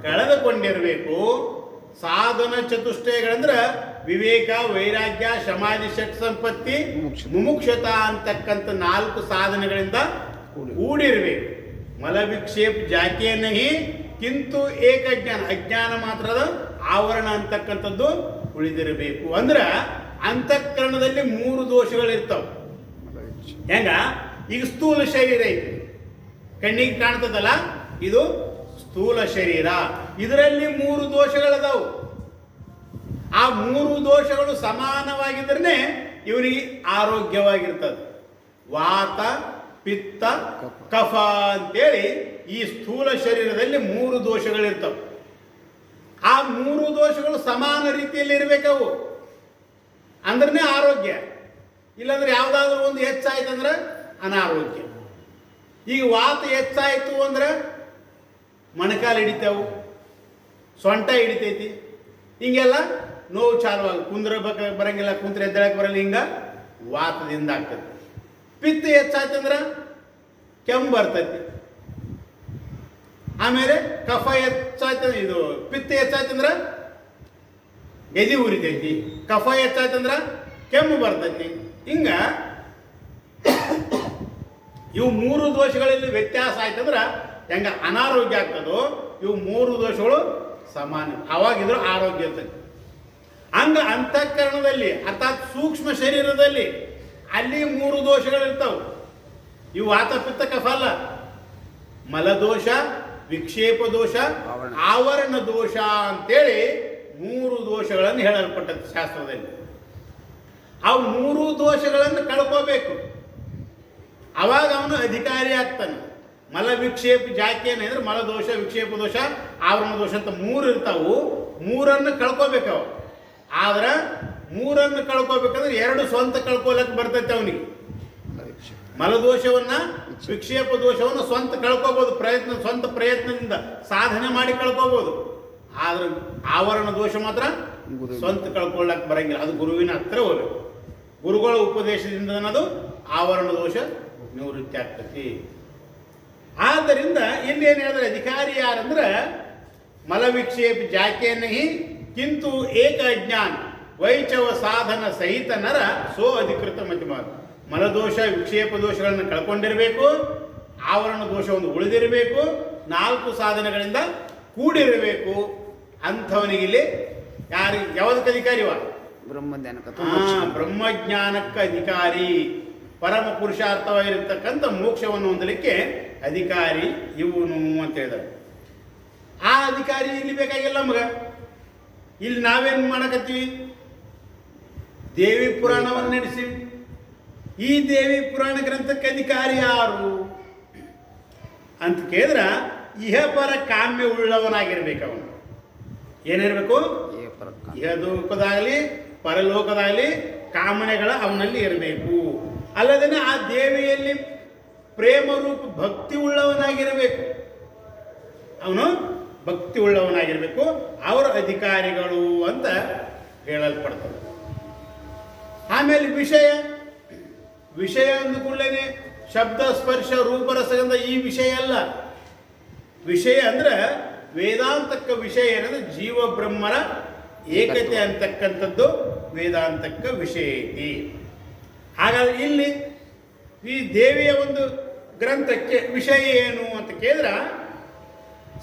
ಕಳೆದುಕೊಂಡಿರಬೇಕು. ಸಾಧನ ಚತುಷ್ಟಯಗಳಂದ್ರೆ ವಿವೇಕ, ವೈರಾಗ್ಯ, ಸಮಾಧಿ, ಷಟ್ ಸಂಪತ್ತಿ, ಮುಮುಕ್ಷತ ಅಂತಕ್ಕಂಥ 4 ಸಾಧನೆಗಳಿಂದ ಕೂಡಿರಬೇಕು. ಮಲ ವಿಕ್ಷೇಪ ಜಾಕೇನಹಿ ಕಿಂತು ಏಕ ಅಜ್ಞಾನ, ಅಜ್ಞಾನ ಮಾತ್ರದ ಆವರಣ ಅಂತಕ್ಕಂಥದ್ದು ಉಳಿದಿರಬೇಕು. ಅಂದ್ರೆ ಅಂತಃಕರಣದಲ್ಲಿ 3 ದೋಷಗಳಿರ್ತಾವೆ. ಹೆಂಗ? ಈಗ ಸ್ಥೂಲ ಶರೀರ ಐತಿ, ಕಣ್ಣಿಗೆ ಕಾಣ್ತದಲ್ಲ, ಇದು ಸ್ಥೂಲ ಶರೀರ. ಇದರಲ್ಲಿ 3 ದೋಷಗಳದಾವು. ಆ 3 ದೋಷಗಳು ಸಮಾನವಾಗಿದ್ರೆ ಇವನಿಗೆ ಆರೋಗ್ಯವಾಗಿರ್ತದೆ. ವಾತ, ಪಿತ್ತ, ಕಫ ಅಂತೇಳಿ ಈ ಸ್ಥೂಲ ಶರೀರದಲ್ಲಿ 3 ದೋಷಗಳಿರ್ತವೆ. ಆ 3 ದೋಷಗಳು ಸಮಾನ ರೀತಿಯಲ್ಲಿ ಇರಬೇಕವು, ಅಂದ್ರೆ ಆರೋಗ್ಯ. ಇಲ್ಲಾಂದ್ರೆ ಯಾವುದಾದ್ರೂ ಒಂದು ಹೆಚ್ಚಾಯ್ತಂದ್ರೆ ಅನಾರೋಗ್ಯ. ಈಗ ವಾತ ಹೆಚ್ಚಾಯಿತು ಅಂದ್ರೆ ಮೊಣಕಾಲು ಹಿಡಿತಾವು, ಸೊಂಟ ಹಿಡಿತೈತಿ, ಹಿಂಗೆಲ್ಲ ನೋವು ಚಾಲುವಾಗಿ ಬರಂಗಿಲ್ಲ, ಕುಂತ್ರೆ ಎದ್ದೇಳಕ್ಕೆ ಬರಲ್ಲ, ಹಿಂಗೆ ವಾತದಿಂದ ಆಗ್ತದೆ. ಪಿತ್ತ ಹೆಚ್ಚಾಯ್ತಂದ್ರೆ ಕೆಮ್ಮು ಬರ್ತೈತಿ. ಆಮೇಲೆ ಕಫ ಹೆಚ್ಚಾಯ್ತಂದ್ರೆ ಇದು ಪಿತ್ತ ಹೆಚ್ಚಾಯ್ತಂದ್ರೆ ಎದೆ ಉರಿತೈತಿ, ಕಫ ಹೆಚ್ಚಾಯ್ತಂದ್ರೆ ಕೆಮ್ಮು ಬರ್ತೈತಿ. ಹಿಂಗ ಇವು 3 ದೋಷಗಳಲ್ಲಿ ವ್ಯತ್ಯಾಸ ಆಯ್ತಂದ್ರೆ ಹೆಂಗ ಅನಾರೋಗ್ಯ ಆಗ್ತದೋ, ಇವು 3 ದೋಷಗಳು ಸಮಾನ, ಅವಾಗಿದ್ರು ಆರೋಗ್ಯ ಇರ್ತೈತಿ. ಹಂಗ ಅಂತಃಕರಣದಲ್ಲಿ ಅರ್ಥಾತ್ ಸೂಕ್ಷ್ಮ ಶರೀರದಲ್ಲಿ ಅಲ್ಲಿ 3 ದೋಷಗಳಿರ್ತಾವೆ. ಇವು ವಾತ ಪಿತ್ತ ಕಫ ಅಲ್ಲ, ಮಲದೋಷ, ವಿಕ್ಷೇಪ ದೋಷ, ಆವರಣ ದೋಷ ಅಂತೇಳಿ 3 ದೋಷಗಳನ್ನು ಹೇಳಲ್ಪಟ್ಟದ್ದು ಶಾಸ್ತ್ರದಲ್ಲಿ. ಆ 3 ದೋಷಗಳನ್ನು ಕಳ್ಕೋಬೇಕು, ಅವಾಗ ಅವನು ಅಧಿಕಾರಿ ಆಗ್ತಾನೆ. ಮಲ ವಿಕ್ಷೇಪ ಜಾತಿ ಏನಂದ್ರೆ ಮಲದೋಷ, ವಿಕ್ಷೇಪ ದೋಷ, ಆವರಣ ದೋಷ ಅಂತ 3 ಇರ್ತಾವು. 3 ಕಳ್ಕೋಬೇಕು ಅವ. ಆದ್ರೆ 3 ಕಳ್ಕೋಬೇಕಂದ್ರೆ 2 ಸ್ವಂತ ಕಳ್ಕೊಲಕ್ಕೆ ಬರ್ತೈತೆ ಅವನಿಗೆ. ಮಲದೋಷವನ್ನ, ವಿಕ್ಷೇಪ ದೋಷವನ್ನು ಸ್ವಂತ ಕಳ್ಕೋಬಹುದು, ಸ್ವಂತ ಪ್ರಯತ್ನದಿಂದ ಸಾಧನೆ ಮಾಡಿ ಕಳ್ಕೋಬಹುದು. ಆದ್ರೆ ಆವರಣ ದೋಷ ಮಾತ್ರ ಸ್ವಂತ ಕಳ್ಕೊಳ್ಳಕ್ಕೆ ಬರಂಗಿಲ್ಲ, ಅದು ಗುರುವಿನ ಹತ್ರ ಹೋಗ್ಬೇಕು. ಗುರುಗಳ ಉಪದೇಶದಿಂದ ಅನ್ನೋದು ಆವರಣ ದೋಷ ನಿವೃತ್ತಿ ಆಗ್ತತಿ. ಆದ್ದರಿಂದ ಇಲ್ಲಿ ಏನು ಹೇಳಿದ್ರೆ ಅಧಿಕಾರಿ ಯಾರಂದ್ರೆ ಮಲವಿಕ್ಷೇಪ ಜಾಕೆಯನ್ನಹಿ ಕಿಂತು ಏಕ ಅಜ್ಞಾನ ವೈಚವ ಸಾಧನ ಸಹಿತ ನರ ಸೋ ಅಧಿಕೃತ ಮಧ್ಯಮ. ಮಲದೋಷ ವಿಕ್ಷೇಪ ದೋಷಗಳನ್ನು ಕಳ್ಕೊಂಡಿರಬೇಕು, ಆವರಣ ದೋಷವನ್ನು ಉಳಿದಿರಬೇಕು, 4 ಸಾಧನೆಗಳಿಂದ ಕೂಡಿರಬೇಕು. ಅಂಥವನಿಗೆ ಇಲ್ಲಿ ಯಾವುದಕ್ಕೆ ಅಧಿಕಾರಿವ? ಬ್ರಹ್ಮಜ್ಞಾನಕ್ಕೆ ಅಧಿಕಾರಿ, ಪರಮ ಪುರುಷಾರ್ಥವಾಗಿರತಕ್ಕಂಥ ಮೋಕ್ಷವನ್ನು ಹೊಂದಲಿಕ್ಕೆ ಅಧಿಕಾರಿ ಇವನು ಅಂತ ಹೇಳಿದ್ದಾರೆ. ಆ ಅಧಿಕಾರಿ ಇಲ್ಲಿ ಬೇಕಾಗಿಲ್ಲ ನಮಗ. ಇಲ್ಲಿ ನಾವೇನು ಮಾಡಕತ್ತೀವಿ? ದೇವಿ ಪುರಾಣವನ್ನು ನಡೆಸಿ. ಈ ದೇವಿ ಪುರಾಣ ಗ್ರಂಥಕ್ಕೆ ಅಧಿಕಾರಿ ಯಾರು ಅಂತ ಕೇಳಿದ್ರೆ ಇಹಪರ ಕಾಮ್ಯ ಉಳ್ಳವನಾಗಿರ್ಬೇಕು. ಅವನು ಏನಿರಬೇಕು? ಇಹಲೋಕದಾಗಲಿ ಪರಲೋಕದಾಗಲಿ ಕಾಮನೆಗಳ ಅವನಲ್ಲಿ ಇರಬೇಕು. ಅಲ್ಲದೇ ಆ ದೇವಿಯಲ್ಲಿ ಪ್ರೇಮ ರೂಪ ಭಕ್ತಿ ಉಳ್ಳವನಾಗಿರಬೇಕು. ಅವನು ಭಕ್ತಿ ಉಳ್ಳವನಾಗಿರಬೇಕು. ಅವರ ಅಧಿಕಾರಿಗಳು ಅಂತ ಹೇಳಲ್ಪಡ್ತದೆ. ಆಮೇಲೆ ವಿಷಯ ಅಂದುಕೊಳ್ಳೇನೆ ಶಬ್ದ ಸ್ಪರ್ಶ ರೂಪರಸಗಂಧ ಈ ವಿಷಯ ಅಲ್ಲ. ವಿಷಯ ಅಂದ್ರೆ ವೇದಾಂತಕ್ಕ ವಿಷಯ ಏನಂದ್ರೆ ಜೀವ ಬ್ರಹ್ಮರ ಏಕತೆ ಅಂತಕ್ಕಂಥದ್ದು ವೇದಾಂತಕ್ಕ ವಿಷಯ ಐತಿ. ಹಾಗಾದ್ರೆ ಇಲ್ಲಿ ಈ ದೇವಿಯ ಒಂದು ಗ್ರಂಥಕ್ಕೆ ವಿಷಯ ಏನು ಅಂತ ಕೇಳಿದ್ರೆ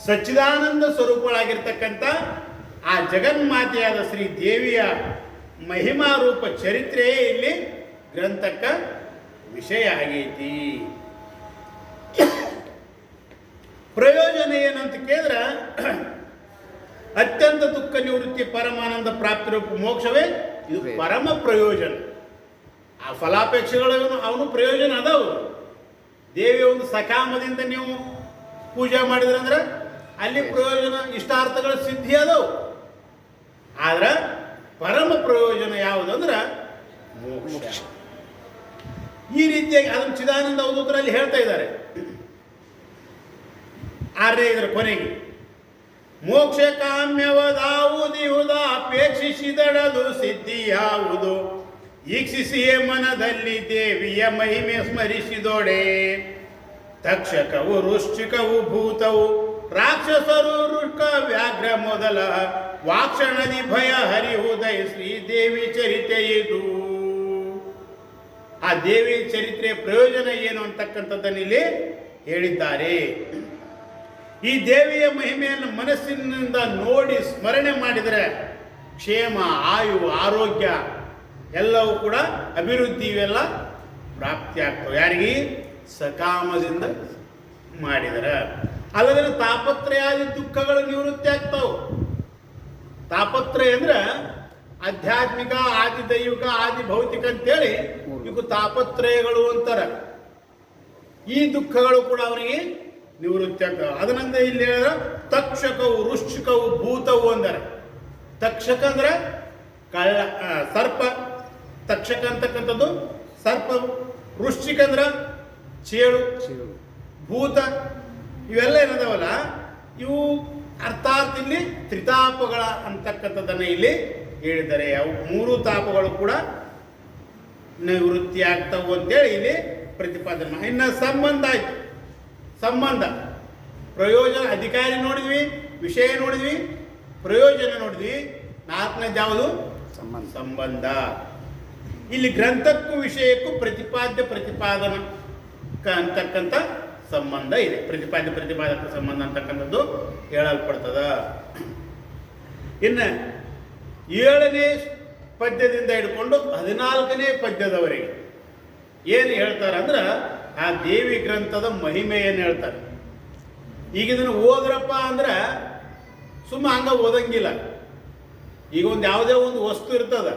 ಸಚ್ಚಿದಾನಂದ ಸ್ವರೂಪಳಾಗಿರ್ತಕ್ಕಂಥ ಆ ಜಗನ್ಮಾತೆಯಾದ ಶ್ರೀ ದೇವಿಯ ಮಹಿಮಾ ರೂಪ ಚರಿತ್ರೆಯೇ ಇಲ್ಲಿ ಗ್ರಂಥಕ್ಕ ವಿಷಯ ಆಗೈತಿ. ಪ್ರಯೋಜನ ಏನಂತ ಕೇಳಿದ್ರೆ ಅತ್ಯಂತ ದುಃಖ ನಿವೃತ್ತಿ ಪರಮಾನಂದ ಪ್ರಾಪ್ತಿ ರೂಪ ಮೋಕ್ಷವೇ ಇದು ಪರಮ ಪ್ರಯೋಜನ. ಆ ಫಲಾಪೇಕ್ಷೆಗಳು ಅವನು ಪ್ರಯೋಜನ ಅದಾವು. ದೇವಿಯ ಒಂದು ಸಕಾಮದಿಂದ ನೀವು ಪೂಜೆ ಮಾಡಿದ್ರಂದ್ರೆ ಅಲ್ಲಿ ಪ್ರಯೋಜನ ಇಷ್ಟಾರ್ಥಗಳ ಸಿದ್ಧಿ ಅದಾವು. ಆದ್ರೆ ಪರಮ ಪ್ರಯೋಜನ ಯಾವುದಂದ್ರೆ ಮೋಕ್ಷ. ಈ ರೀತಿಯಾಗಿ ಅದನ್ನು ಚಿದಾನಂದ ಅವಧೂತರಲ್ಲಿ ಹೇಳ್ತಾ ಇದ್ದಾರೆ. 6ನೇ ಇದರ ಕೊನೆಗೆ ಮೋಕ್ಷ ಕಾಮ್ಯವದಾವುದಿಹುದ ಅಪೇಕ್ಷಿಸಿದಡದು ಸಿದ್ಧಿ ಯಾವುದು ಈಕ್ಷಿಸಿಯೇ ಮನದಲ್ಲಿ ದೇವಿಯ ಮಹಿಮೆ ಸ್ಮರಿಸಿದೊಡೆ. ತಕ್ಷಕವು ವೃಶ್ಚಿಕವು ಭೂತವು ರಾಕ್ಷಸರು ಋಷ ವ್ಯಾಘ್ರ ಮೊದಲ ವಾಕ್ಷಣದಿ ಭಯ ಹರಿಹುದಯ ಶ್ರೀದೇವಿ ಚರಿತೆ ಇದು. ಆ ದೇವಿ ಚರಿತ್ರೆಯ ಪ್ರಯೋಜನ ಏನು ಅಂತಕ್ಕಂಥದ್ದನ್ನು ಇಲ್ಲಿ ಹೇಳಿದ್ದಾರೆ. ಈ ದೇವಿಯ ಮಹಿಮೆಯನ್ನು ಮನಸ್ಸಿನಿಂದ ನೋಡಿ ಸ್ಮರಣೆ ಮಾಡಿದರೆ ಕ್ಷೇಮ, ಆಯು, ಆರೋಗ್ಯ ಎಲ್ಲವೂ ಕೂಡ ಅಭಿವೃದ್ಧಿ ಇವೆಲ್ಲ ಪ್ರಾಪ್ತಿ ಆಗ್ತವೆ. ಯಾರಿಗೆ? ಸಕಾಮದಿಂದ ಮಾಡಿದರೆ. ಅಲ್ಲದೆ ತಾಪತ್ರಯಾದಿ ದುಃಖಗಳು ನಿವೃತ್ತಿ ಆಗ್ತಾವೆ. ತಾಪತ್ರಯ ಅಂದ್ರೆ ಆಧ್ಯಾತ್ಮಿಕ, ಆದಿ ದೈವಿಕ, ಆದಿ ಭೌತಿಕ ಅಂತೇಳಿ ಇವು ತಾಪತ್ರಯಗಳು ಅಂತಾರೆ. ಈ ದುಃಖಗಳು ಕೂಡ ಅವನಿಗೆ ನಿವೃತ್ತಿ ಆಗ್ತವೆ. ಅದರಿಂದ ಇಲ್ಲಿ ಹೇಳಿದ್ರೆ ತಕ್ಷಕವು ವೃಶ್ಚಿಕವು ಭೂತವು ಅಂದರೆ. ತಕ್ಷಕ ಅಂದ್ರೆ ಕಳ್ಳ, ಸರ್ಪ. ತಕ್ಷಕ ಅಂತಕ್ಕಂಥದ್ದು ಸರ್ಪ. ವೃಶ್ಚಿಕ ಅಂದ್ರೆ ಚೇಳು, ಭೂತ ಇವೆಲ್ಲ ಏನದಾವಲ್ಲ ಇವು ಅರ್ಥಾತ್ ಇಲ್ಲಿ ತ್ರಿತಾಪಗಳ ಅಂತಕ್ಕಂಥದ್ದನ್ನು ಇಲ್ಲಿ ಹೇಳಿದ್ದಾರೆ. ಅವು ಮೂರು ತಾಪಗಳು ಕೂಡ ನಿವೃತ್ತಿ ಆಗ್ತಾವು ಅಂತೇಳಿ ಇಲ್ಲಿ ಪ್ರತಿಪಾದನೆ. ಇನ್ನು ಸಂಬಂಧ ಆಯ್ತು. ಸಂಬಂಧ ಪ್ರಯೋಜನ, ಅಧಿಕಾರಿ ನೋಡಿದ್ವಿ, ವಿಷಯ ನೋಡಿದ್ವಿ, ಪ್ರಯೋಜನ ನೋಡಿದ್ವಿ. ನಾಲ್ಕನೇದು ಯಾವುದು? ಸಂಬಂಧ. ಇಲ್ಲಿ ಗ್ರಂಥಕ್ಕೂ ವಿಷಯಕ್ಕೂ ಪ್ರತಿಪಾದ್ಯ ಪ್ರತಿಪಾದನಕ ಅಂತಕ್ಕಂಥ ಸಂಬಂಧ ಇದೆ. ಪ್ರತಿಪಾದ್ಯ ಪ್ರತಿಪಾದಕ ಸಂಬಂಧ ಅಂತಕ್ಕಂಥದ್ದು ಹೇಳಲ್ಪಡ್ತದ. ಇನ್ನು 7ನೇ ಪದ್ಯದಿಂದ ಹಿಡ್ಕೊಂಡು 14ನೇ ಪದ್ಯದವರೆಗೆ ಏನು ಹೇಳ್ತಾರೆ ಅಂದ್ರೆ ಆ ದೇವಿ ಗ್ರಂಥದ ಮಹಿಮೆಯನ್ನು ಹೇಳ್ತಾರೆ. ಈಗ ಇದನ್ನು ಓದ್ರಪ್ಪ ಅಂದ್ರೆ ಸುಮ್ಮ ಹಂಗ ಓದಂಗಿಲ್ಲ. ಈಗ ಒಂದು ಯಾವುದೇ ಒಂದು ವಸ್ತು ಇರ್ತದ,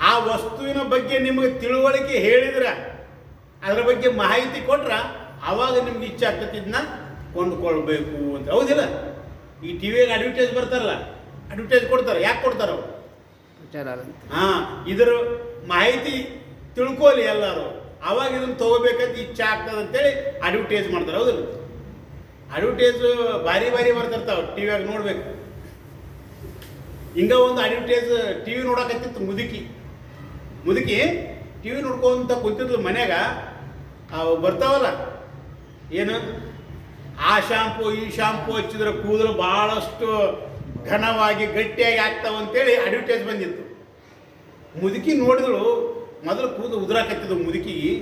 ಆ ವಸ್ತುವಿನ ಬಗ್ಗೆ ನಿಮಗೆ ತಿಳುವಳಿಕೆ ಹೇಳಿದ್ರೆ, ಅದರ ಬಗ್ಗೆ ಮಾಹಿತಿ ಕೊಟ್ರೆ ಆವಾಗ ನಿಮ್ಗೆ ಇಚ್ಛೆ ಆಗ್ತದೆ ಇದನ್ನ ಕೊಂಡ್ಕೊಳ್ಬೇಕು ಅಂತ. ಹೌದಿಲ್ಲ? ಈ ಟಿ ವಿಯಾಗ ಅಡ್ವರ್ಟೈಸ್ ಬರ್ತಾರಲ್ಲ, ಅಡ್ವರ್ಟೈಸ್ ಕೊಡ್ತಾರೆ. ಯಾಕೆ ಕೊಡ್ತಾರೆ ಅವರು? ಇದರ ಮಾಹಿತಿ ತಿಳ್ಕೊಲಿ ಎಲ್ಲರೂ, ಆವಾಗ ಇದನ್ನು ತಗೋಬೇಕಂತ ಇಚ್ಛೆ ಆಗ್ತದೆ ಅಂತೇಳಿ ಅಡ್ವರ್ಟೈಸ್ ಮಾಡ್ತಾರೆ. ಹೌದಿಲ್ಲ? ಅಡ್ವರ್ಟೈಸ್ ಭಾರಿ ಭಾರಿ ಬರ್ತಿರ್ತಾವೆ, ಟಿ ವಿಯಾಗ ನೋಡ್ಬೇಕು. ಹಿಂಗ ಒಂದು ಅಡ್ವರ್ಟೈಸ್ ಟಿ ವಿ ನೋಡಕತ್ತಿತ್ತು ಮುದುಕಿ ಟಿ ವಿ ನೋಡ್ಕೊಂತ ಕುಂತಿದ್ಲು ಮನ್ಯಾಗ. ಅವು ಬರ್ತಾವಲ್ಲ, ಏನು ಆ ಶಾಂಪು ಈ ಶಾಂಪು ಹಚ್ಚಿದ್ರೆ ಕೂದಲು ಭಾಳಷ್ಟು ಘನವಾಗಿ ಗಟ್ಟಿಯಾಗಿ ಆಗ್ತಾವ ಅಂತೇಳಿ ಅಡ್ವರ್ಟೈಸ್ ಬಂದಿತ್ತು. ಮುದುಕಿ ನೋಡಿದಳು, ಮೊದಲು ಕೂದಲು ಉದುರಾಕತ್ತಿದ್ದು ಮುದುಕಿಗೆ.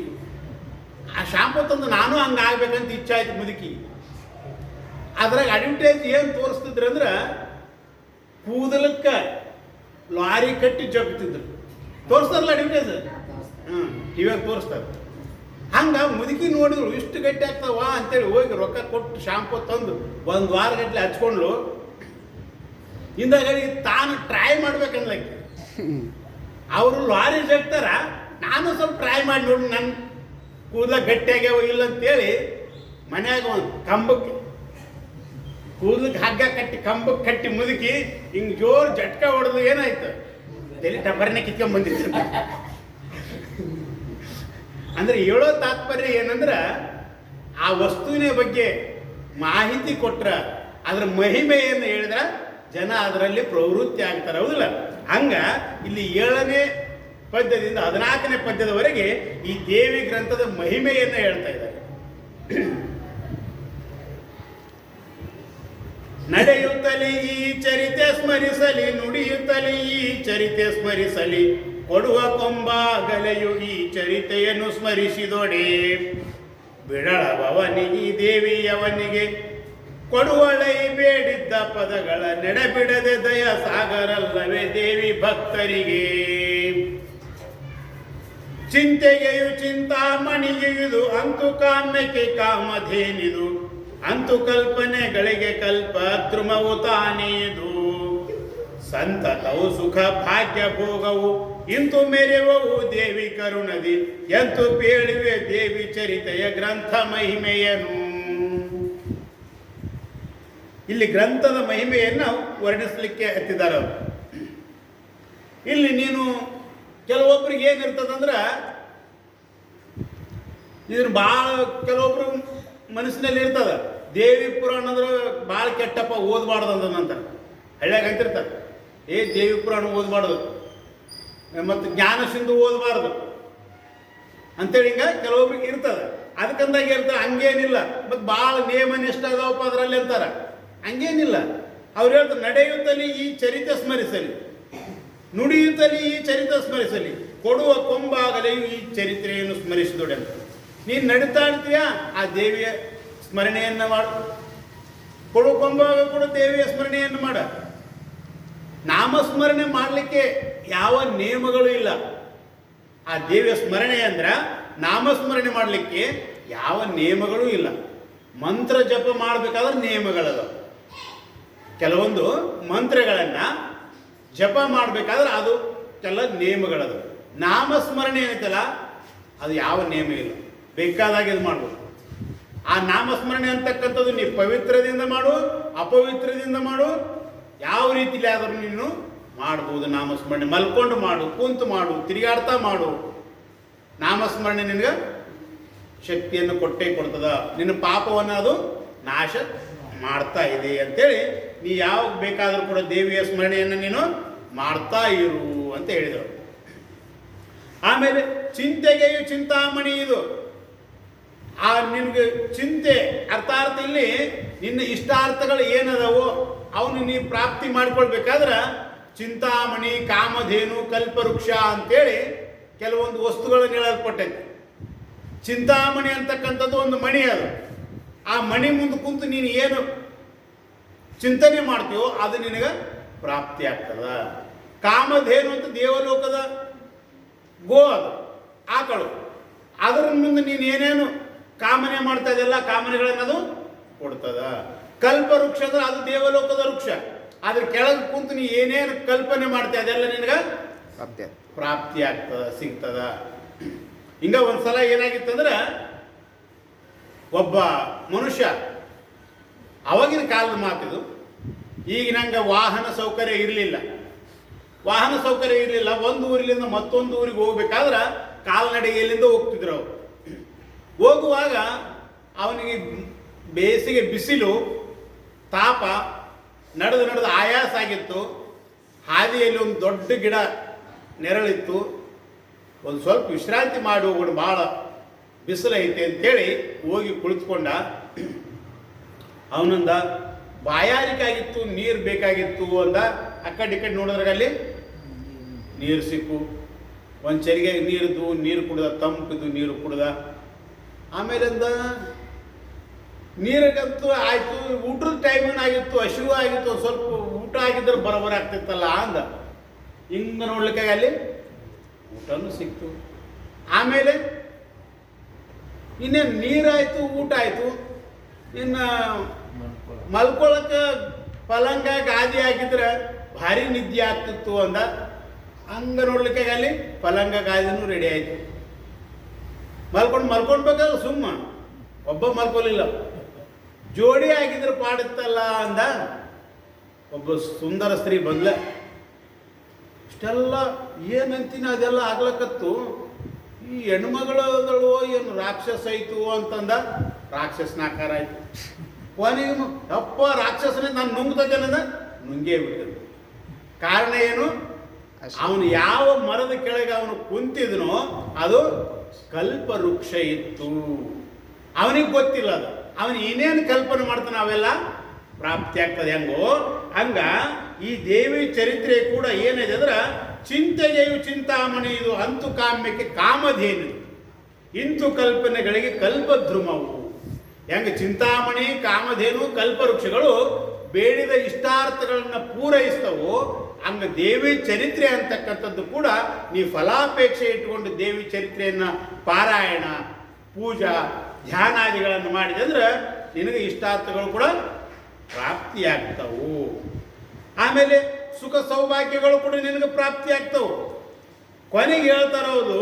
ಆ ಶಾಂಪು ತಂದು ನಾನು ಹಂಗೆ ಆಗ್ಬೇಕಂತ ಇಚ್ಛೆ ಆಯ್ತು ಮುದುಕಿ. ಅದ್ರಾಗ ಅಡ್ವರ್ಟೈಸ್ ಏನು ತೋರಿಸ್ತಿದ್ರು ಅಂದ್ರೆ ಕೂದಲಕ್ಕೆ ಲಾರಿ ಕಟ್ಟಿ ಜಗ್ತಿದ್ರು. ತೋರಿಸ್ತಾರಲ್ಲ ಅಡ್ವರ್ಟೈಸ್, ಟಿವಿಯಾಗ ತೋರಿಸ್ತಾರೆ. ಹಂಗೆ ಮುದುಕಿ ನೋಡಿದ್ರು ಇಷ್ಟು ಗಟ್ಟಿ ಆಗ್ತಾವ ಅಂತೇಳಿ ಹೋಗಿ ರೊಕ್ಕ ಕೊಟ್ಟು ಶಾಂಪು ತಂದು 1 ವಾರ ಗಟ್ಟಲೆ ಹಚ್ಕೊಂಡ್ಲು. ಹಿಂದಾಗಡಿ ತಾನು ಟ್ರೈ ಮಾಡ್ಬೇಕನ್ಲಕ್ಕೆ. ಅವರು ಲಾರಿ ಜಗ್ತಾರ, ನಾನು ಸ್ವಲ್ಪ ಟ್ರೈ ಮಾಡಿ ನೋಡಿ ನನ್ನ ಕೂದಲ ಗಟ್ಟಿಯಾಗ್ಯಾವ ಇಲ್ಲ ಅಂತೇಳಿ ಮನ್ಯಾಗ ಒಂದು ಕಂಬಕ್ಕೆ ಕೂದಲಿಗೆ ಹಗ್ಗ ಕಟ್ಟಿ ಕಂಬಕ್ಕೆ ಕಟ್ಟಿ ಮುದುಕಿ ಹಿಂಗೆ ಜೋರು ಜಟ್ಕ ಹೊಡೆದು ಏನಾಯ್ತು, ತಲೆ ಟಬರ್ನೆ ಕಿತ್ಕೊಂಡ್ ಬಂದಿತ್ತು. ಅಂದ್ರೆ ಹೇಳೋ ತಾತ್ಪರ್ಯ ಏನಂದ್ರೆ ಆ ವಸ್ತುವಿನ ಬಗ್ಗೆ ಮಾಹಿತಿ ಕೊಟ್ರ, ಅದರ ಮಹಿಮೆಯನ್ನು ಹೇಳಿದ್ರೆ ಜನ ಅದರಲ್ಲಿ ಪ್ರವೃತ್ತಿ ಆಗ್ತಾರೆ. ಹೌದಿಲ್ಲ? ಹಂಗ ಇಲ್ಲಿ 7ನೇ ಪದ್ಯದಿಂದ 14ನೇ ಪದ್ಯದವರೆಗೆ ಈ ದೇವಿ ಗ್ರಂಥದ ಮಹಿಮೆಯನ್ನು ಹೇಳ್ತಾ ಇದ್ದಾರೆ. ನಡೆಯುತ್ತಲೇ ಈ ಚರಿತೆ ಸ್ಮರಿಸಲಿ, ನುಡಿಯುತ್ತಲೇ ಈ ಚರಿತೆ ಸ್ಮರಿಸಲಿ, ಕೊಡುವ ಕೊಂಬಾಗಲೆಯು ಈ ಚರಿತೆಯನ್ನು ಸ್ಮರಿಸಿದೊಡೆ. ಬಿಡಳವನಿಗೆ ದೇವಿಯವನಿಗೆ ಕೊಡುವಳೈ ಬೇಡಿದ್ದ ಪದಗಳ ನೆಡಬಿಡದೆ ದಯ ಸಾಗರಲ್ಲವೇ ದೇವಿ ಭಕ್ತರಿಗೆ. ಚಿಂತೆಗೆಯು ಚಿಂತಾಮಣಿಗೆಯುದು, ಅಂತು ಕಾಮ್ಯಕ್ಕೆ ಕಾಮಧೇನಿದು, ಅಂತು ಕಲ್ಪನೆಗಳಿಗೆ ಕಲ್ಪ ದ್ರುಮವು ತಾನೇದು. ಸಂತತವು ಸುಖ ಭಾಗ್ಯ ಭೋಗವು ಇಂತು ಮೆರೆವವು ದೇವಿ ಕರುಣದಿ, ಎಂತು ಪೇಳಿವೆ ದೇವಿ ಚರಿತೆಯ ಗ್ರಂಥ ಮಹಿಮೆಯನು. ಇಲ್ಲಿ ಗ್ರಂಥದ ಮಹಿಮೆಯನ್ನು ವರ್ಣಿಸಲಿಕ್ಕೆ ಹತ್ತಿದ್ದಾರೆ ಅವರು. ಇಲ್ಲಿ ನೀನು ಕೆಲವೊಬ್ಬರಿಗೆ ಏನಿರ್ತದಂದ್ರೆ ಇದನ್ನು ಭಾಳ ಕೆಲವೊಬ್ರು ಮನಸ್ಸಿನಲ್ಲಿ ಇರ್ತದ, ದೇವಿ ಪುರಾಣ ಅಂದ್ರೆ ಭಾಳ ಕೆಟ್ಟಪ್ಪ ಓದಬಾರ್ದು ಅಂದ ನಂತರ ಹಳ್ಳ್ಯಾಗ ಅಂತಿರ್ತಾರೆ, ದೇವಿ ಪುರಾಣ ಓದಬಾರ್ದು ಮತ್ತು ಜ್ಞಾನ ಸಿಂಧು ಓದಬಾರ್ದು ಅಂತೇಳಿ ಹಿಂಗೆ ಕೆಲವೊಬ್ರಿಗೆ ಇರ್ತದೆ. ಅದಕ್ಕಂದಾಗ ಇರ್ತದೆ. ಹಂಗೇನಿಲ್ಲ. ಮತ್ತು ಭಾಳ ನಿಯಮ ನಿಷ್ಠ ಅದಾವಪ್ಪ ಅದರಲ್ಲಿ ಅಂತಾರೆ. ಹಂಗೇನಿಲ್ಲ. ಅವ್ರು ಹೇಳ್ತಾರೆ, ನಡೆಯುತ್ತಲೇ ಈ ಚರಿತೆ ಸ್ಮರಿಸಲಿ, ನುಡಿಯುತ್ತಲೇ ಈ ಚರಿತೆ ಸ್ಮರಿಸಲಿ, ಕೊಡುವ ಕೊಂಬಾಗಲೆಯೂ ಈ ಚರಿತ್ರೆಯನ್ನು ಸ್ಮರಿಸಿದೊಡೆ ಅಂತ. ನೀನು ನಡೀತಾ ಇರ್ತೀಯ, ಆ ದೇವಿಯ ಸ್ಮರಣೆಯನ್ನು ಮಾಡು. ಕೊಡುವ ಕೊಂಬಾಗ ಕೂಡ ದೇವಿಯ ಸ್ಮರಣೆಯನ್ನು ಮಾಡ. ನಾಮಸ್ಮರಣೆ ಮಾಡಲಿಕ್ಕೆ ಯಾವ ನಿಯಮಗಳು ಇಲ್ಲ. ಆ ದೇವಿಯ ಸ್ಮರಣೆ ಅಂದ್ರೆ ನಾಮಸ್ಮರಣೆ ಮಾಡಲಿಕ್ಕೆ ಯಾವ ನಿಯಮಗಳೂ ಇಲ್ಲ. ಮಂತ್ರ ಜಪ ಮಾಡಬೇಕಾದ್ರೆ ನಿಯಮಗಳದ. ಕೆಲವೊಂದು ಮಂತ್ರಗಳನ್ನು ಜಪ ಮಾಡಬೇಕಾದ್ರೆ ಅದು ಕೆಲ ನಿಯಮಗಳದ. ನಾಮಸ್ಮರಣೆ ಏನೈತಲ್ಲ ಅದು ಯಾವ ನಿಯಮ ಇಲ್ಲ, ಬೇಕಾದಾಗ ಇದು ಮಾಡ್ಬೋದು. ಆ ನಾಮಸ್ಮರಣೆ ಅಂತಕ್ಕಂಥದ್ದು ನೀ ಪವಿತ್ರದಿಂದ ಮಾಡು, ಅಪವಿತ್ರದಿಂದ ಮಾಡು, ಯಾವ ರೀತಿಲಿ ಆದರೂ ನೀನು ಮಾಡ್ಬೋದು. ನಾಮಸ್ಮರಣೆ ಮಲ್ಕೊಂಡು ಮಾಡು, ಕುಂತು ಮಾಡು, ತಿರುಗಾಡ್ತಾ ಮಾಡು. ನಾಮಸ್ಮರಣೆ ನಿನಗೆ ಶಕ್ತಿಯನ್ನು ಕೊಟ್ಟೇ ಕೊಡ್ತದ. ನಿನ್ನ ಪಾಪವನ್ನು ಅದು ನಾಶ ಮಾಡ್ತಾ ಇದೆ ಅಂತೇಳಿ ನೀ ಯಾವಾಗ ಬೇಕಾದರೂ ಕೂಡ ದೇವಿಯ ಸ್ಮರಣೆಯನ್ನು ನೀನು ಮಾಡ್ತಾ ಇರು ಅಂತ ಹೇಳಿದರು. ಆಮೇಲೆ ಚಿಂತೆಗೆಯು ಚಿಂತಾಮಣಿ ಇದು. ಆ ನಿನಗೆ ಚಿಂತೆ ಅರ್ಥಾರ್ಥ ಇಲ್ಲಿ ನಿನ್ನ ಇಷ್ಟಾರ್ಥಗಳು ಏನದವೋ ಅವನು ನೀವು ಪ್ರಾಪ್ತಿ ಮಾಡ್ಕೊಳ್ಬೇಕಾದ್ರೆ ಚಿಂತಾಮಣಿ, ಕಾಮಧೇನು, ಕಲ್ಪವೃಕ್ಷ ಅಂತೇಳಿ ಕೆಲವೊಂದು ವಸ್ತುಗಳನ್ನು ಹೇಳಲ್ಪಟ್ಟೈತಿ. ಚಿಂತಾಮಣಿ ಅಂತಕ್ಕಂಥದ್ದು ಒಂದು ಮಣಿ ಅದು. ಆ ಮಣಿ ಮುಂದೆ ಕುಂತು ನೀನು ಏನು ಚಿಂತನೆ ಮಾಡ್ತೀವೋ ಅದು ನಿನಗೆ ಪ್ರಾಪ್ತಿ ಆಗ್ತದ. ಕಾಮಧೇನು ಅಂತ ದೇವಲೋಕದ ಗೋ, ಅದು ಆಕಳು. ಅದರ ಮುಂದೆ ನೀನು ಏನೇನು ಕಾಮನೆ ಮಾಡ್ತಾ ಇದೆಲ್ಲ ಕಾಮನೆಗಳನ್ನದು ಕೊಡ್ತದ. ಕಲ್ಪವೃಕ್ಷ ಅಂದ್ರೆ ಅದು ದೇವಲೋಕದ ವೃಕ್ಷ. ಅದ್ರ ಕೆಳಗೆ ಕುಂತು ನೀ ಏನೇನು ಕಲ್ಪನೆ ಮಾಡ್ತಾ ಅದೆಲ್ಲ ನಿನಗೆ ಪ್ರಾಪ್ತಿ ಆಗ್ತದ, ಸಿಗ್ತದ. ಹಿಂಗ ಒಂದ್ಸಲ ಏನಾಗಿತ್ತಂದ್ರೆ ಒಬ್ಬ ಮನುಷ್ಯ, ಅವಾಗಿನ ಕಾಲದ ಮಾತಿದು, ಈಗ ನಂಗೆ ವಾಹನ ಸೌಕರ್ಯ ಇರಲಿಲ್ಲ. ಒಂದು ಊರಿನಿಂದ ಮತ್ತೊಂದು ಊರಿಗೆ ಹೋಗ್ಬೇಕಾದ್ರೆ ಕಾಲ್ನಡಿಗೆಯಲ್ಲಿಂದ ಹೋಗ್ತಿದ್ರು ಅವರು. ಹೋಗುವಾಗ ಅವನಿಗೆ ಬೇಸಿಗೆ ಬಿಸಿಲು, ತಾಪ, ನಡೆದು ಆಯಾಸ ಆಗಿತ್ತು. ಹಾದಿಯಲ್ಲಿ ಒಂದು ದೊಡ್ಡ ಗಿಡ ನೆರಳಿತ್ತು. ಒಂದು ಸ್ವಲ್ಪ ವಿಶ್ರಾಂತಿ ಮಾಡಿ ಹೋಗೋಣ, ಭಾಳ ಬಿಸಿಲೈತೆ ಅಂತೇಳಿ ಹೋಗಿ ಕುಳಿತುಕೊಂಡ. ಅವನಂದ ಬಾಯಾರಿಕೆ ಆಗಿತ್ತು, ನೀರು ಬೇಕಾಗಿತ್ತು ಅಂದ. ಆ ಕಡೆ ಈ ಕಡೆ ನೋಡಿದ್ರಾಗಲ್ಲಿ ನೀರು ಸಿಕ್ಕು. ಒಂದು ಚರಿಗೆ ನೀರು ಕುಡ್ದ, ತಂಪಿದ್ದು ನೀರು ಕುಡ್ದ. ಆಮೇಲೆ ಅಂದ ನೀರಿಗಂತೂ ಆಯಿತು, ಊಟದ ಟೈಮಿನ ಆಗಿತ್ತು, ಹಸಿವು ಆಗಿತ್ತು, ಸ್ವಲ್ಪ ಊಟ ಆಗಿದ್ರೆ ಬರೋಬರ ಆಗ್ತಿತ್ತಲ್ಲ ಅಂದ. ಹಿಂಗೆ ನೋಡ್ಲಿಕ್ಕೆ ಅಲ್ಲಿ ಊಟನೂ ಸಿಕ್ತು. ಆಮೇಲೆ ಇನ್ನೇನು ನೀರಾಯಿತು, ಊಟ ಆಯಿತು, ಇನ್ನು ಮಲ್ಕೊಳಕ್ಕೆ ಪಲಂಗ ಗಾದಿ ಹಾಕಿದ್ರೆ ಭಾರಿ ನಿದ್ದೆ ಆಗ್ತಿತ್ತು ಅಂದ. ಹಂಗೆ ನೋಡ್ಲಿಕ್ಕೆ ಅಲ್ಲಿ ಪಲಂಗ ಗಾದಿನೂ ರೆಡಿ ಆಯಿತು. ಮಲ್ಕೊಳ್ಬೇಕಲ್ಲ, ಸುಮ್ಮ ಒಬ್ಬ ಮಲ್ಕೊಲಿಲ್ಲ, ಜೋಡಿ ಆಗಿದ್ರೆ ಪಾಡುತ್ತಲ್ಲ ಅಂದ. ಒಬ್ಬ ಸುಂದರ ಸ್ತ್ರೀ ಬಂದ್ಲ. ಇಷ್ಟೆಲ್ಲ ಏನಂತೀನಿ ಅದೆಲ್ಲ ಆಗ್ಲಕ್ಕತ್ತು. ಈ ಹೆಣ್ಮಗಳದಳು ಏನು ರಾಕ್ಷಸ ಆಯಿತು ಅಂತಂದ. ರಾಕ್ಷಸನಾಕಾರ ಆಯಿತು. ಕೊನೆಗೆ ಅಪ್ಪ ರಾಕ್ಷಸನೇ ನಾನು ನುಂಗ್ತೇನಂದ, ನುಂಗೇ ಬಿಟ್ಟದು. ಕಾರಣ ಏನು? ಅವನು ಯಾವ ಮರದ ಕೆಳಗೆ ಅವನು ಕುಂತಿದ್ನೋ ಅದು ಕಲ್ಪವೃಕ್ಷ ಇತ್ತು. ಅವನಿಗೆ ಗೊತ್ತಿಲ್ಲ ಅದು. ಅವನು ಏನೇನು ಕಲ್ಪನೆ ಮಾಡ್ತಾನೆ ಅವೆಲ್ಲ ಪ್ರಾಪ್ತಿ ಆಗ್ತದೆ. ಹೆಂಗೋ ಹಂಗ ಈ ದೇವಿ ಚರಿತ್ರೆ ಕೂಡ ಏನಿದೆ ಅಂದ್ರೆ ಚಿಂತೆಗೆಯು ಚಿಂತಾಮಣಿ ಇದು, ಅಂತು ಕಾಮ್ಯಕ್ಕೆ ಕಾಮಧೇನು, ಇಂತು ಕಲ್ಪನೆಗಳಿಗೆ ಕಲ್ಪದ್ರುಮವು. ಹೆಂಗೆ ಚಿಂತಾಮಣಿ, ಕಾಮಧೇನು, ಕಲ್ಪವೃಕ್ಷಗಳು ಬೇಡಿದ ಇಷ್ಟಾರ್ಥಗಳನ್ನು ಪೂರೈಸ್ತವೋ ಹಂಗೆ ದೇವಿ ಚರಿತ್ರೆ ಅಂತಕ್ಕಂಥದ್ದು ಕೂಡ ನೀವು ಫಲಾಪೇಕ್ಷೆ ಇಟ್ಟುಕೊಂಡು ದೇವಿ ಚರಿತ್ರೆಯನ್ನು ಪಾರಾಯಣ, ಪೂಜಾ, ಧ್ಯಾನಾದಿಗಳನ್ನು ಮಾಡಿದೆ ಅಂದ್ರೆ ನಿನಗೆ ಇಷ್ಟಾರ್ಥಗಳು ಕೂಡ ಪ್ರಾಪ್ತಿಯಾಗ್ತವು. ಆಮೇಲೆ ಸುಖ ಸೌಭಾಗ್ಯಗಳು ಕೂಡ ನಿನಗೆ ಪ್ರಾಪ್ತಿ ಆಗ್ತವು. ಕೊನೆಗೆ ಹೇಳ್ತಾರವುದು,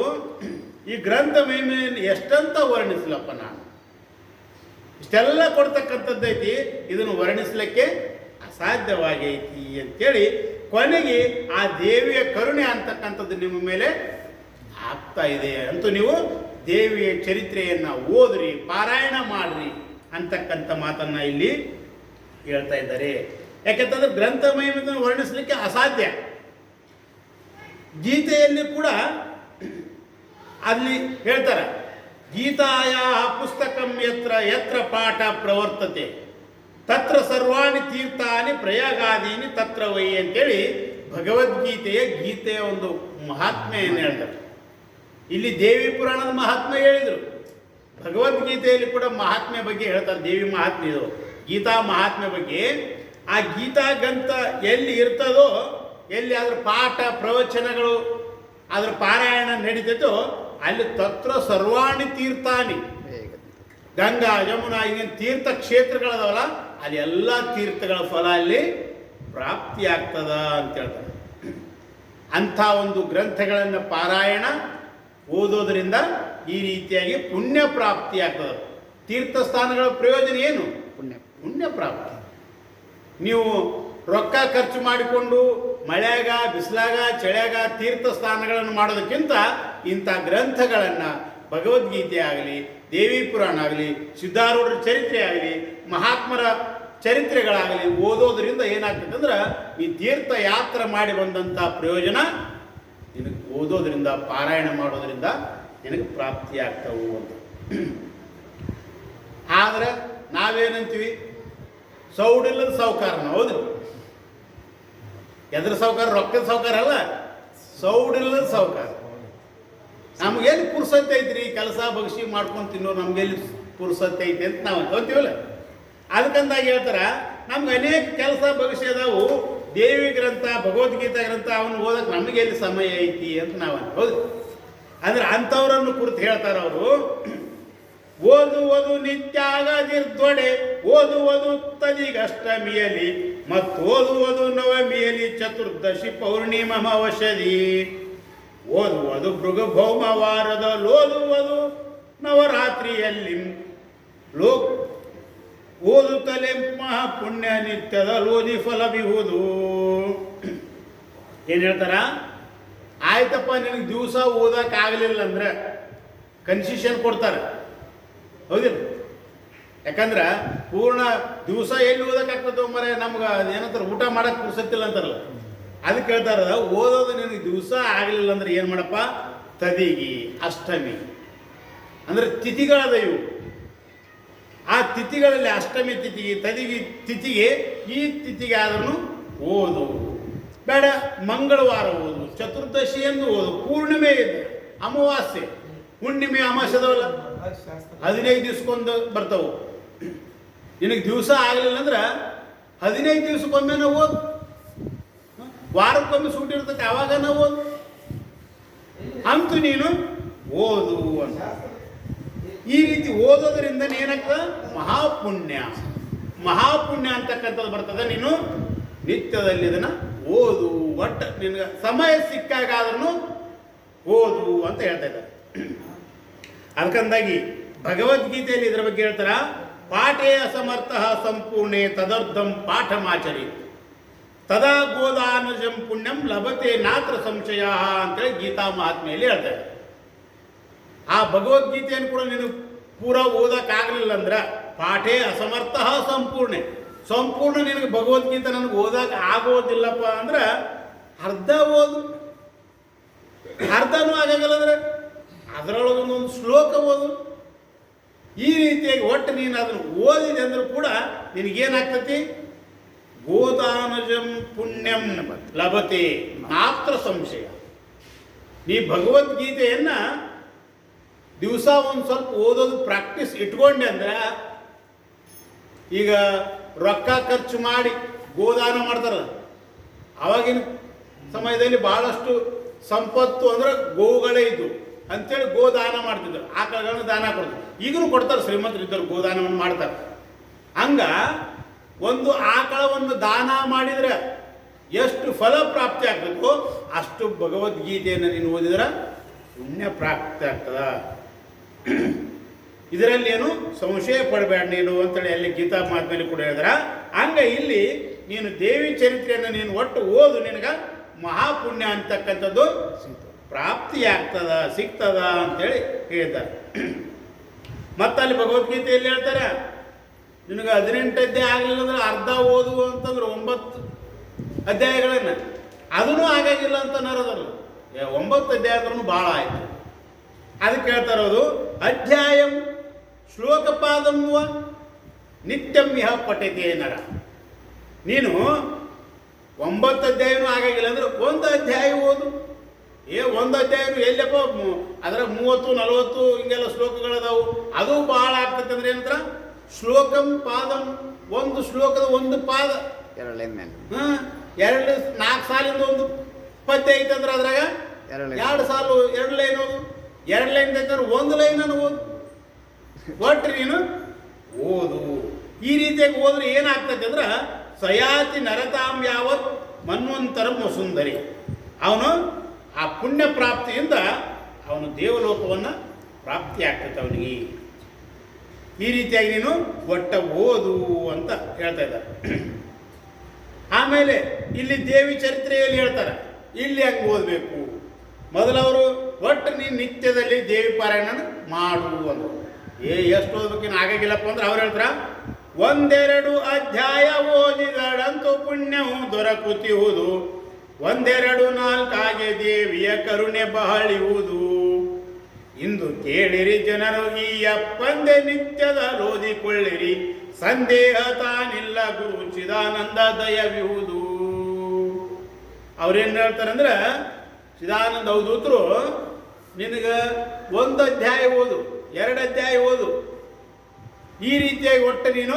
ಈ ಗ್ರಂಥ ಮಹಿಮೆಯನ್ನು ಎಷ್ಟಂತ ವರ್ಣಿಸ್ಲಪ್ಪ ನಾನು, ಇಷ್ಟೆಲ್ಲ ಕೊಡ್ತಕ್ಕಂಥದ್ದೈತಿ, ಇದನ್ನು ವರ್ಣಿಸ್ಲಿಕ್ಕೆ ಅಸಾಧ್ಯವಾಗೈತಿ ಅಂತೇಳಿ ಕೊನೆಗೆ ಆ ದೇವಿಯ ಕರುಣೆ ಅಂತಕ್ಕಂಥದ್ದು ನಿಮ್ಮ ಮೇಲೆ ಆಗ್ತಾ ಇದೆ. ಅಂತೂ ನೀವು ದೇವಿಯ ಚರಿತ್ರೆಯನ್ನು ಓದ್ರಿ, ಪಾರಾಯಣ ಮಾಡ್ರಿ ಅಂತಕ್ಕಂಥ ಮಾತನ್ನು ಇಲ್ಲಿ ಹೇಳ್ತಾ ಇದ್ದಾರೆ. ಯಾಕೆಂತಂದ್ರೆ ಗ್ರಂಥ ಮಹಿಮೆಯನ್ನು ವರ್ಣಿಸಲಿಕ್ಕೆ ಅಸಾಧ್ಯ. ಗೀತೆಯಲ್ಲಿ ಕೂಡ ಅಲ್ಲಿ ಹೇಳ್ತಾರೆ, ಗೀತಾಯ ಪುಸ್ತಕಂ ಯತ್ರ ಯತ್ರ ಪಾಠ ಪ್ರವರ್ತತೆ ತತ್ರ ಸರ್ವಾಣಿ ತೀರ್ಥಾನಿ ಪ್ರಯಾಗಾದೀನಿ ತತ್ರ ವೈ ಅಂತೇಳಿ ಗೀತೆಯ ಒಂದು ಮಹಾತ್ಮೆಯನ್ನು ಹೇಳ್ತಾರೆ. ಇಲ್ಲಿ ದೇವಿ ಪುರಾಣದ ಮಹಾತ್ಮೆ ಹೇಳಿದರು, ಭಗವದ್ಗೀತೆಯಲ್ಲಿ ಕೂಡ ಮಹಾತ್ಮೆ ಬಗ್ಗೆ ಹೇಳ್ತಾರೆ. ದೇವಿ ಮಹಾತ್ಮೆ ಇದು, ಗೀತಾ ಮಹಾತ್ಮೆ ಬಗ್ಗೆ. ಆ ಗೀತಾ ಗ್ರಂಥ ಎಲ್ಲಿ ಇರ್ತದೋ, ಎಲ್ಲಿ ಅದರ ಪಾಠ ಪ್ರವಚನಗಳು ಅದರ ಪಾರಾಯಣ ನಡೀತೈತೋ ಅಲ್ಲಿ ತತ್ರ ಸರ್ವಾಣಿ ತೀರ್ಥಾನಿ, ಗಂಗಾ, ಯಮುನಾ, ಈಗಿನ ತೀರ್ಥ ಕ್ಷೇತ್ರಗಳದವಲ್ಲ ಅಲ್ಲಿ ಎಲ್ಲ ತೀರ್ಥಗಳ ಫಲ ಅಲ್ಲಿ ಪ್ರಾಪ್ತಿ ಆಗ್ತದ ಅಂತ ಹೇಳ್ತಾರೆ. ಅಂಥ ಒಂದು ಗ್ರಂಥಗಳನ್ನು ಪಾರಾಯಣ ಓದೋದ್ರಿಂದ ಈ ರೀತಿಯಾಗಿ ಪುಣ್ಯ ಪ್ರಾಪ್ತಿ ಆಗ್ತದೆ. ತೀರ್ಥ ಸ್ಥಾನಗಳ ಪ್ರಯೋಜನ ಏನು? ಪುಣ್ಯ ಪ್ರಾಪ್ತಿ. ನೀವು ರೊಕ್ಕ ಖರ್ಚು ಮಾಡಿಕೊಂಡು ಮಳೆಯಾಗ, ಬಿಸಿಲಾಗ, ಚಳಿಯಾಗ ತೀರ್ಥ ಸ್ಥಾನಗಳನ್ನು ಮಾಡೋದಕ್ಕಿಂತ ಇಂಥ ಗ್ರಂಥಗಳನ್ನು, ಭಗವದ್ಗೀತೆ ಆಗಲಿ, ದೇವಿ ಪುರಾಣ ಆಗಲಿ, ಸಿದ್ಧಾರೂಢರ ಚರಿತ್ರೆ ಆಗಲಿ, ಮಹಾತ್ಮರ ಚರಿತ್ರೆಗಳಾಗಲಿ ಓದೋದ್ರಿಂದ ಏನಾಗ್ತದೆ ಅಂದ್ರೆ ಈ ತೀರ್ಥಯಾತ್ರೆ ಮಾಡಿ ಬಂದಂಥ ಪ್ರಯೋಜನ ನಿನಗೆ ಓದೋದ್ರಿಂದ ಪಾರಾಯಣ ಮಾಡೋದ್ರಿಂದ ನಿನಗೆ ಪ್ರಾಪ್ತಿಯಾಗ್ತವು ಅಂತ. ಆದರೆ ನಾವೇನಂತೀವಿ, ಸೌಡಿಲ್ಲದ ಸಾಹುಕಾರ. ಹೌದು, ಎದ್ರ ಸಾಹುಕಾರ? ರೊಕ್ಕದ ಸಾಹುಕಾರ ಅಲ್ಲ, ಸೌಡಿಲ್ಲದ ಸಾಹುಕಾರ. ನಮಗೆಲ್ಲಿ ಪುರ್ಸತ್ತೆ ಐತ್ರಿ ಕೆಲಸ ಬಗ್ಸಿ ಮಾಡ್ಕೊಂಡು ತಿನ್ನೋರು, ನಮಗೆಲ್ಲಿ ಪುರ್ಸತ್ತೆ ಐತಿ ಅಂತ ನಾವು ಅಂತೀವಲ್ಲ. ಅದಕ್ಕಂದಾಗಿ ಹೇಳ್ತಾರೆ, ನಮ್ಗೆ ಅನೇಕ ಕೆಲಸ ಬಗ್ಸಿ ಅದಾವು, ದೇವಿ ಗ್ರಂಥ ಭಗವದ್ಗೀತಾ ಗ್ರಂಥ ಅವನು ಓದಕ್ಕೆ ನಮಗೆ ಎಲ್ಲಿ ಸಮಯ ಐತಿ ಅಂತ ನಾವು ಹೌದು. ಅಂದ್ರೆ ಅಂಥವ್ರನ್ನು ಕುರಿತು ಹೇಳ್ತಾರೆ ಅವರು, ಓದುವುದು ನಿತ್ಯಾಗದಿರ್ದೊಡೆ ಓದುವುದು ತದಿಗಷ್ಟಮಿಯಲಿ ಮತ್ತೋದುವುದು ನವಮಿಯಲಿ ಚತುರ್ದಶಿ ಪೌರ್ಣಿಮವಶದಿ ಓದುವುದು ಭೃಗಭೌಮವಾರದಲ್ಲೋದುವುದು ನವರಾತ್ರಿಯಲ್ಲಿ ಓದುತ್ತಲೇ ಮಹಾಪುಣ್ಯ ನಿತ್ಯದಲ್ಲೋದಿ ಫಲವಿಹುದು. ಏನು ಹೇಳ್ತಾರ? ಆಯ್ತಪ್ಪ, ನಿನಗೆ ದಿವಸ ಓದೋಕ್ಕಾಗಲಿಲ್ಲ ಅಂದ್ರೆ ಕನ್ಸೆಷನ್ ಕೊಡ್ತಾರೆ. ಹೌದಿಲ್ಲ? ಯಾಕಂದ್ರೆ ಪೂರ್ಣ ದಿವಸ ಎಲ್ಲಿ ಓದೋಕ್ಕಾಗ್ತದೆ ಮರೆ, ನಮ್ಗೆ ಏನಂತಾರೆ ಊಟ ಮಾಡೋಕ್ಕೆ ಪುರ್ಸತ್ತಿಲ್ಲ ಅಂತಾರಲ್ಲ, ಅದಕ್ಕೆ ಹೇಳ್ತಾರ ಓದೋದು ನಿನಗೆ ದಿವಸ ಆಗಲಿಲ್ಲ ಅಂದ್ರೆ ಏನು ಮಾಡಪ್ಪ, ತದಿಗಿ ಅಷ್ಟಮಿ ಅಂದರೆ ತಿಥಿಗಳದ ಇವು. ಆ ತಿಥಿಗಳಲ್ಲಿ ಅಷ್ಟಮಿ ತಿಥಿಗೆ, ತದಿಗಿ ತಿಥಿಗೆ, ಈ ತಿಥಿಗೆ ಆದ್ರೂ ಓದು ಬೇಡ, ಮಂಗಳವಾರ ಓದು, ಚತುರ್ದಶಿಯನ್ನು ಓದು, ಪೂರ್ಣಿಮೆ ಇದೆ, ಅಮಾವಾಸ್ಯೆ, ಹುಣ್ಣಿಮೆ, ಅಮಾವಾಸ್ಯದವಲ್ಲ 15 ದಿವ್ಸಕ್ಕೊಂದು ಬರ್ತಾವು. ನಿನಗೆ ದಿವಸ ಆಗಲಿಲ್ಲ ಅಂದ್ರೆ 15 ದಿವ್ಸಕ್ಕೊಮ್ಮೆ ನಾವು ಓದು, ವಾರಕ್ಕೊಮ್ಮೆ ಸೂಟಿ ಇರ್ತೈತೆ ಅವಾಗ ನಾವು ಓದು, ಅಂತೂ ನೀನು ಓದು ಅಂತ. ಈ ರೀತಿ ಓದೋದ್ರಿಂದ ಏನಾಗ್ತದೆ? ಮಹಾಪುಣ್ಯ. ಮಹಾಪುಣ್ಯ ಅಂತಕ್ಕಂಥದ್ದು ಬರ್ತದೆ. ನೀನು ನಿತ್ಯದಲ್ಲಿ ಇದನ್ನು ಓದು, ಒಟ್ಟು ನಿನಗೆ ಸಮಯ ಸಿಕ್ಕಾಗಾದ್ರೂ ಓದು ಅಂತ ಹೇಳ್ತಾ ಇದ್ದಾರೆ. ಅದಕ್ಕಂದಾಗಿ ಭಗವದ್ಗೀತೆಯಲ್ಲಿ ಇದರ ಬಗ್ಗೆ ಹೇಳ್ತಾರ, ಪಾಠೇ ಅಸಮರ್ಥ ಸಂಪೂರ್ಣೆ ತದರ್ಧಂ ಪಾಠಮಾಚರಿ ತದಾ ಗೋದಾನುಜಂ ಪುಣ್ಯಂ ಲಭತೆ ನಾತ್ರ ಸಂಶಯ ಅಂತೇಳಿ ಗೀತಾ ಮಹಾತ್ಮೆಯಲ್ಲಿ ಹೇಳ್ತಾರೆ. ಆ ಭಗವದ್ಗೀತೆಯನ್ನು ಕೂಡ ನೀನು ಪೂರ ಓದೋಕ್ಕಾಗಲಿಲ್ಲ ಅಂದ್ರೆ, ಪಾಠೇ ಅಸಮರ್ಥ ಸಂಪೂರ್ಣ ನಿನಗೆ ಭಗವದ್ಗೀತೆ ನನಗೆ ಓದಕ್ಕೆ ಆಗೋದಿಲ್ಲಪ್ಪ ಅಂದ್ರೆ ಅರ್ಧ ಓದು, ಅರ್ಧನೂ ಆಗಲ್ಲ ಅಂದ್ರೆ ಅದರೊಳಗೊಂದು ಶ್ಲೋಕ ಓದು. ಈ ರೀತಿಯಾಗಿ ಒಟ್ಟು ನೀನು ಅದನ್ನು ಓದಿದೆ ಅಂದರೂ ಕೂಡ ನಿನಗೇನಾಗ್ತತಿ? ಗೋದಾನಜಂ ಪುಣ್ಯಂ ಲಭತೆ ಮಾತ್ರ ಸಂಶಯ. ನೀ ಭಗವದ್ಗೀತೆಯನ್ನು ದಿವಸ ಒಂದು ಸ್ವಲ್ಪ ಓದೋದು ಪ್ರಾಕ್ಟೀಸ್ ಇಟ್ಕೊಂಡೆ ಅಂದ್ರೆ, ಈಗ ರೊಕ್ಕ ಖರ್ಚು ಮಾಡಿ ಗೋದಾನ ಮಾಡ್ತಾರಲ್ಲ, ಆವಾಗಿನ ಸಮಯದಲ್ಲಿ ಭಾಳಷ್ಟು ಸಂಪತ್ತು ಅಂದ್ರೆ ಗೋವುಗಳೇ ಇದ್ದು ಅಂಥೇಳಿ ಗೋದಾನ ಮಾಡ್ತಿದ್ರು, ಆಕಳಗಳನ್ನು ದಾನ ಕೊಡ್ತಾರೆ. ಈಗಲೂ ಕೊಡ್ತಾರೆ, ಶ್ರೀಮಂತರು ಇದ್ದರು ಗೋದಾನವನ್ನು ಮಾಡ್ತಾರೆ. ಹಂಗ ಒಂದು ಆಕಳವನ್ನು ದಾನ ಮಾಡಿದರೆ ಎಷ್ಟು ಫಲ ಪ್ರಾಪ್ತಿ ಆಗ್ತದೋ ಅಷ್ಟು ಭಗವದ್ಗೀತೆಯನ್ನು ನೀನು ಓದಿದ್ರೆ ಪುಣ್ಯ ಪ್ರಾಪ್ತಿ ಆಗ್ತದ. ಇದರಲ್ಲಿ ಏನು ಸಂಶಯ ಪಡಬೇಡ ನೀನು ಅಂತೇಳಿ ಅಲ್ಲಿ ಗೀತಾ ಮಾತಿನಲ್ಲಿ ಕೂಡ ಹೇಳಿದ್ರ. ಹಂಗ ಇಲ್ಲಿ ನೀನು ದೇವಿ ಚರಿತ್ರೆಯನ್ನು ನೀನು ಒಟ್ಟು ಓದು, ನಿನಗೆ ಮಹಾಪುಣ್ಯ ಅಂತಕ್ಕಂಥದ್ದು ಪ್ರಾಪ್ತಿಯಾಗ್ತದ, ಸಿಗ್ತದ ಅಂತೇಳಿ ಹೇಳ್ತಾರೆ. ಮತ್ತಲ್ಲಿ ಭಗವದ್ಗೀತೆಯಲ್ಲಿ ಹೇಳ್ತಾರೆ, ನಿನಗೆ 18 ಅಧ್ಯಾಯ ಆಗಲಿಲ್ಲ ಅಂದ್ರೆ ಅರ್ಧ ಓದು ಅಂತಂದ್ರೆ 9 ಅಧ್ಯಾಯಗಳನ್ನು, ಅದೂ ಆಗಾಗಿಲ್ಲ ಅಂತ ಅನ್ನೋದಲ್ಲ. 9 ಅಧ್ಯಾಯ ಅಂದ್ರೂ ಭಾಳ ಆಯಿತು. ಅದಕ್ಕೆ ಹೇಳ್ತಾ ಇರೋದು, ಅಧ್ಯಾಯಂ ಶ್ಲೋಕಪಾದಮ್ವ ನಿತ್ಯಂ ಇಹ ಪಠತಿ ನರ. ನೀನು 9 ಅಧ್ಯಾಯನೂ ಆಗಾಗಿಲ್ಲ ಅಂದ್ರೆ 1 ಅಧ್ಯಾಯ ಓದು. ಒಂದು ಅಧ್ಯಾಯನು ಎಲ್ಲಪ್ಪ, ಅದರ 30-40 ಹಿಂಗೆಲ್ಲ ಶ್ಲೋಕಗಳದಾವು, ಅದು ಭಾಳ ಆಗ್ತದೆ. ಅಂದ್ರೆ ಏನಂತ ಶ್ಲೋಕಂ ಪಾದಂ, ಒಂದು ಶ್ಲೋಕದ ಒಂದು ಪಾದ, 2-4 ಸಾಲಿಂದ ಒಂದು ಪದ್ಯ ಐತಂದ್ರೆ ಅದ್ರಾಗ 2 ಸಾಲು 2 ಲೈನ್ ಓದು, 2 ಲೈನ್ ಐತಂದ್ರೆ 1 ಲೈನನ್ನು ಓದು. ಒಟ್ಟು ನೀನು ಓದು. ಈ ರೀತಿಯಾಗಿ ಹೋದ್ರೆ ಏನಾಗ್ತದೆ ಅಂದ್ರೆ, ಸಯಾತಿ ನರತಾಂ ಯಾವತ್ ಮನ್ವಂತರಂ ವಸುಂಧರಿ. ಅವನು ಆ ಪುಣ್ಯ ಪ್ರಾಪ್ತಿಯಿಂದ ಅವನು ದೇವಲೋಕವನ್ನು ಪ್ರಾಪ್ತಿ ಆಗ್ತದೆ ಅವನಿಗೆ. ಈ ರೀತಿಯಾಗಿ ನೀನು ಒಟ್ಟ ಓದು ಅಂತ ಹೇಳ್ತಾ ಇದ್ದಾರೆ. ಆಮೇಲೆ ಇಲ್ಲಿ ದೇವಿ ಚರಿತ್ರೆಯಲ್ಲಿ ಹೇಳ್ತಾರೆ, ಇಲ್ಲಿ ಹಂಗೆ ಓದಬೇಕು. ಮೊದಲವರು ಒಟ್ಟು ನೀನು ನಿತ್ಯದಲ್ಲಿ ದೇವಿ ಪಾರಾಯಣ ಮಾಡು ಅಂದರು. ಎಷ್ಟು ಓದ್ಬೇಕೇನು ಆಗಾಗಿಲ್ಲಪ್ಪ ಅಂದ್ರೆ ಅವ್ರು ಹೇಳ್ತಾರ, ಒಂದೆರಡು ಅಧ್ಯಾಯ ಓದಿದಳಂತೂ ಪುಣ್ಯವು ದೊರಕುತ್ತಿಹುದು, ಒಂದೆರಡು ನಾಲ್ಕಾಗೆ ದೇವಿಯ ಕರುಣೆ ಬಹಳಿಯುವುದು. ಇಂದು ಕೇಳಿರಿ ಜನರು ಈ ಅಪ್ಪಂದೆ ನಿತ್ಯದ ಓದಿಕೊಳ್ಳಿರಿ, ಸಂದೇಹ ತಾನಿಲ್ಲ ಗುರು ಚಿದಾನಂದ ದಯವಿಹುದು. ಅವ್ರೇನು ಹೇಳ್ತಾರಂದ್ರೆ, ಚಿದಾನಂದ ಅವಧೂತರು ನಿನಗೆ ಒಂದು ಅಧ್ಯಾಯ ಓದು, ಎರಡು ಅಧ್ಯಾಯ ಓದು, ಈ ರೀತಿಯಾಗಿ ಒಟ್ಟು ನೀನು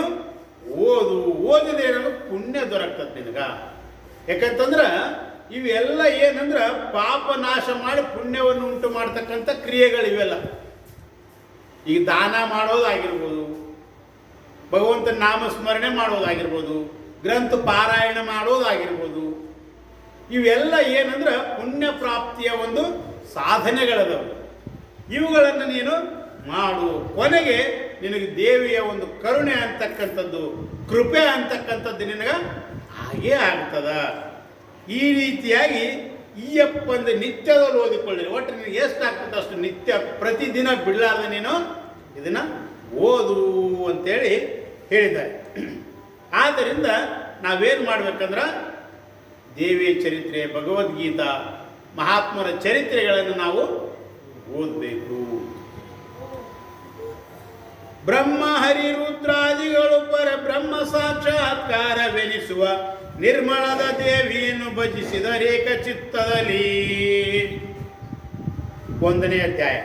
ಓದಿದೇನೋ ಪುಣ್ಯ ದೊರಕ್ತದೆ ನಿನಗ. ಯಾಕಂತಂದ್ರೆ ಇವೆಲ್ಲ ಏನಂದ್ರೆ ಪಾಪ ನಾಶ ಮಾಡಿ ಪುಣ್ಯವನ್ನು ಉಂಟು ಮಾಡ್ತಕ್ಕಂಥ ಕ್ರಿಯೆಗಳು ಇವೆಲ್ಲ. ಈಗ ದಾನ ಮಾಡೋದಾಗಿರ್ಬೋದು, ಭಗವಂತನ ನಾಮಸ್ಮರಣೆ ಮಾಡೋದಾಗಿರ್ಬೋದು, ಗ್ರಂಥ ಪಾರಾಯಣ ಮಾಡೋದಾಗಿರ್ಬೋದು, ಇವೆಲ್ಲ ಏನಂದ್ರೆ ಪುಣ್ಯ ಪ್ರಾಪ್ತಿಯ ಒಂದು ಸಾಧನೆಗಳದವು. ಇವುಗಳನ್ನು ನೀನು ಮಾಡು, ಕೊನೆಗೆ ನಿನಗೆ ದೇವಿಯ ಒಂದು ಕರುಣೆ ಅಂತಕ್ಕಂಥದ್ದು, ಕೃಪೆ ಅಂತಕ್ಕಂಥದ್ದು ನಿನಗೆ ಹಾಗೇ ಆಗ್ತದ. ಈ ರೀತಿಯಾಗಿ ಈ ಅಪ್ಪಂದು ನಿತ್ಯದಲ್ಲಿ ಓದಿಕೊಳ್ಳಿರಿ. ಒಟ್ಟು ನಿನಗೆ ಎಷ್ಟಾಗ್ತದೆ ಅಷ್ಟು ನಿತ್ಯ ಪ್ರತಿದಿನ ಬಿಡಲಾರ್ದೆ ನೀನು ಇದನ್ನು ಓದು ಅಂತೇಳಿ ಹೇಳಿದ್ದಾರೆ. ಆದ್ದರಿಂದ ನಾವೇನು ಮಾಡ್ಬೇಕಂದ್ರೆ ದೇವಿಯ ಚರಿತ್ರೆ, ಭಗವದ್ಗೀತಾ, ಮಹಾತ್ಮರ ಚರಿತ್ರೆಗಳನ್ನು ನಾವು ಓದಬೇಕು. ಬ್ರಹ್ಮ ಹರಿ ರುದ್ರಾದಿಗಳು ಪರಬ್ರಹ್ಮ ಸಾಕ್ಷಾತ್ಕಾರವೆನಿಸುವ ನಿರ್ಮಳದ ದೇವಿಯನ್ನು ಭಜಿಸಿದರೇಕ ಚಿತ್ತದಲ್ಲಿ. 1ನೇ ಅಧ್ಯಾಯ.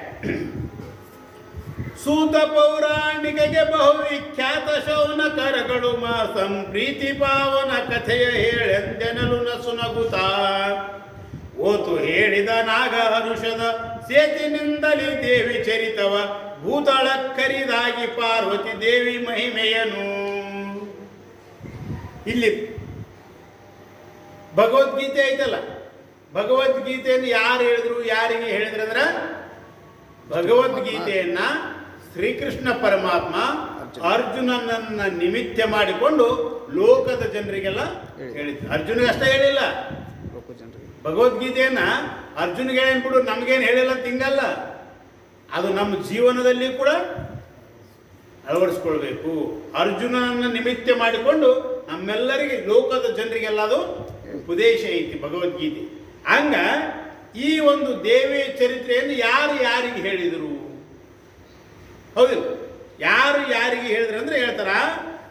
ಸೂತ ಪೌರಾಣಿಕಗೆ ಬಹುವಿಖ್ಯಾತ ಶೌನಕರಗಳು ಸಂಪ್ರೀತಿ ಪಾವನ ಕಥೆಯ ಹೇಳೆಂದೆನಲು ನಸುನಗುತ್ತಾ ಓತು ಹೇಳಿದ ನಾಗ ಹರುಷದ ಸೇತಿನಿಂದಲೇ ದೇವಿ ಚರಿತವ ಭೂತಳ ಕರಿದಾಗಿ ಪಾರ್ವತಿ ದೇವಿ ಮಹಿಮೆಯನು. ಇಲ್ಲಿ ಭಗವದ್ಗೀತೆ ಐತಲ್ಲ, ಭಗವದ್ಗೀತೆಯನ್ನು ಯಾರು ಹೇಳಿದ್ರು, ಯಾರಿಗೆ ಹೇಳಿದ್ರು ಅಂದ್ರೆ ಭಗವದ್ಗೀತೆಯನ್ನ ಶ್ರೀಕೃಷ್ಣ ಪರಮಾತ್ಮ ಅರ್ಜುನನನ್ನ ನಿಮಿತ್ತ ಮಾಡಿಕೊಂಡು ಲೋಕದ ಜನರಿಗೆಲ್ಲ ಹೇಳಿದ್ರು. ಅರ್ಜುನಿಗೆ ಅಷ್ಟೇ ಹೇಳಿಲ್ಲ, ಭಗವದ್ಗೀತೆಯನ್ನ ಅರ್ಜುನಿಗೆ ಹೇಳ್ಬಿಡು ನಮ್ಗೇನು ಹೇಳಿಲ್ಲ ತಿಂಗಲ್ಲ, ಅದು ನಮ್ಮ ಜೀವನದಲ್ಲಿ ಕೂಡ ಅಳವಡಿಸ್ಕೊಳ್ಬೇಕು. ಅರ್ಜುನನನ್ನ ನಿಮಿತ್ತ ಮಾಡಿಕೊಂಡು ನಮ್ಮೆಲ್ಲರಿಗೆ ಲೋಕದ ಜನರಿಗೆಲ್ಲ ಅದು ಉಪದೇಶ ಐತಿ ಭಗವದ್ಗೀತೆ. ಹಂಗ ಈ ಒಂದು ದೇವಿಯ ಚರಿತ್ರೆಯನ್ನು ಯಾರು ಯಾರಿಗೆ ಹೇಳಿದರು? ಹೌದು, ಯಾರು ಯಾರಿಗೆ ಹೇಳಿದ್ರು ಅಂದ್ರೆ ಹೇಳ್ತಾರ,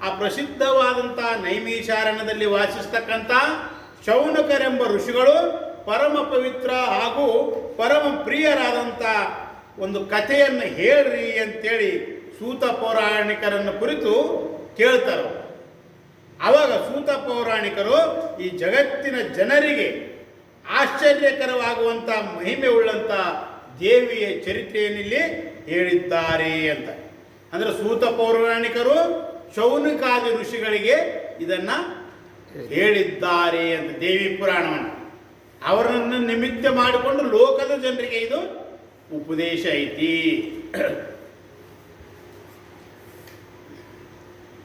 ಆ ಪ್ರಸಿದ್ಧವಾದಂಥ ನೈಮಿಷಾರಣ್ಯದಲ್ಲಿ ವಾಸಿಸ್ತಕ್ಕಂಥ ಶೌನಕರೆಂಬ ಋಷಿಗಳು ಪರಮ ಪವಿತ್ರ ಹಾಗೂ ಪರಮ ಪ್ರಿಯರಾದಂಥ ಒಂದು ಕಥೆಯನ್ನು ಹೇಳ್ರಿ ಅಂತೇಳಿ ಸೂತ ಪೌರಾಣಿಕರನ್ನು ಕುರಿತು ಕೇಳ್ತಾರೆ. ಆವಾಗ ಸೂತ ಪೌರಾಣಿಕರು ಈ ಜಗತ್ತಿನ ಜನರಿಗೆ ಆಶ್ಚರ್ಯಕರವಾಗುವಂಥ ಮಹಿಮೆ ಉಳ್ಳಂಥ ದೇವಿಯ ಚರಿತ್ರೆಯನ್ನಿಲ್ಲಿ ಹೇಳಿದ್ದಾರೆ ಅಂತ. ಅಂದರೆ ಸೂತ ಪೌರಾಣಿಕರು ಶೌನಕಾದಿ ಋಷಿಗಳಿಗೆ ಇದನ್ನು ಹೇಳಿದ್ದಾರೆ ಅಂತ. ದೇವಿ ಪುರಾಣವನ್ನು ಅವರನ್ನು ನಿಮಿತ್ತ ಮಾಡಿಕೊಂಡು ಲೋಕದ ಜನರಿಗೆ ಇದು ಉಪದೇಶ ಐತಿ.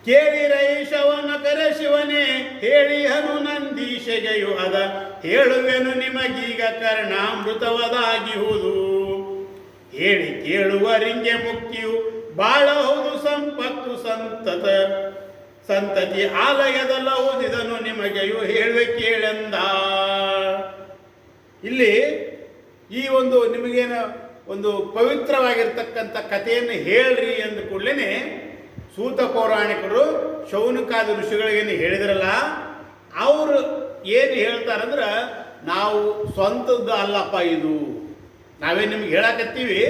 ಕೇಳಿರೈ ಶವನಕರ ಶಿವನೇ ಹೇಳಿ ಹನು ನಂದೀಶೆಗೆಯು ಅದ ಹೇಳುವೆನು ನಿಮಗೀಗ ಕರ್ಣಾಮೃತವದಾಗಿಹುದು. ಹೇಳಿ ಕೇಳುವರಿಂಗೆ ಮುಕ್ತಿಯು ಬಾಳ ಹೌದು ಸಂಪತ್ತು ಸಂತತಿ ಆಲಯದಲ್ಲ ಓದಿದನು ನಿಮಗೆಯು ಹೇಳುವೆ ಕೇಳೆಂದ. ಇಲ್ಲಿ ಈ ಒಂದು ನಿಮಗೇನು ಒಂದು ಪವಿತ್ರವಾಗಿರ್ತಕ್ಕಂಥ ಕಥೆಯನ್ನು ಹೇಳ್ರಿ ಅಂದ ಕೂಡಲೇ ಸೂತ ಪೌರಾಣಿಕರು ಶೌನಕಾದಿ ಋಷಿಗಳಿಗೇನು ಹೇಳಿದ್ರಲ್ಲ, ಅವರು ಏನು ಹೇಳ್ತಾರಂದ್ರೆ, ನಾವು ಸ್ವಂತದ್ದು ಅಲ್ಲಪ್ಪ ಇದು, ನಾವೇ ನಿಮ್ಗೆ ಹೇಳಕತ್ತೀವಿ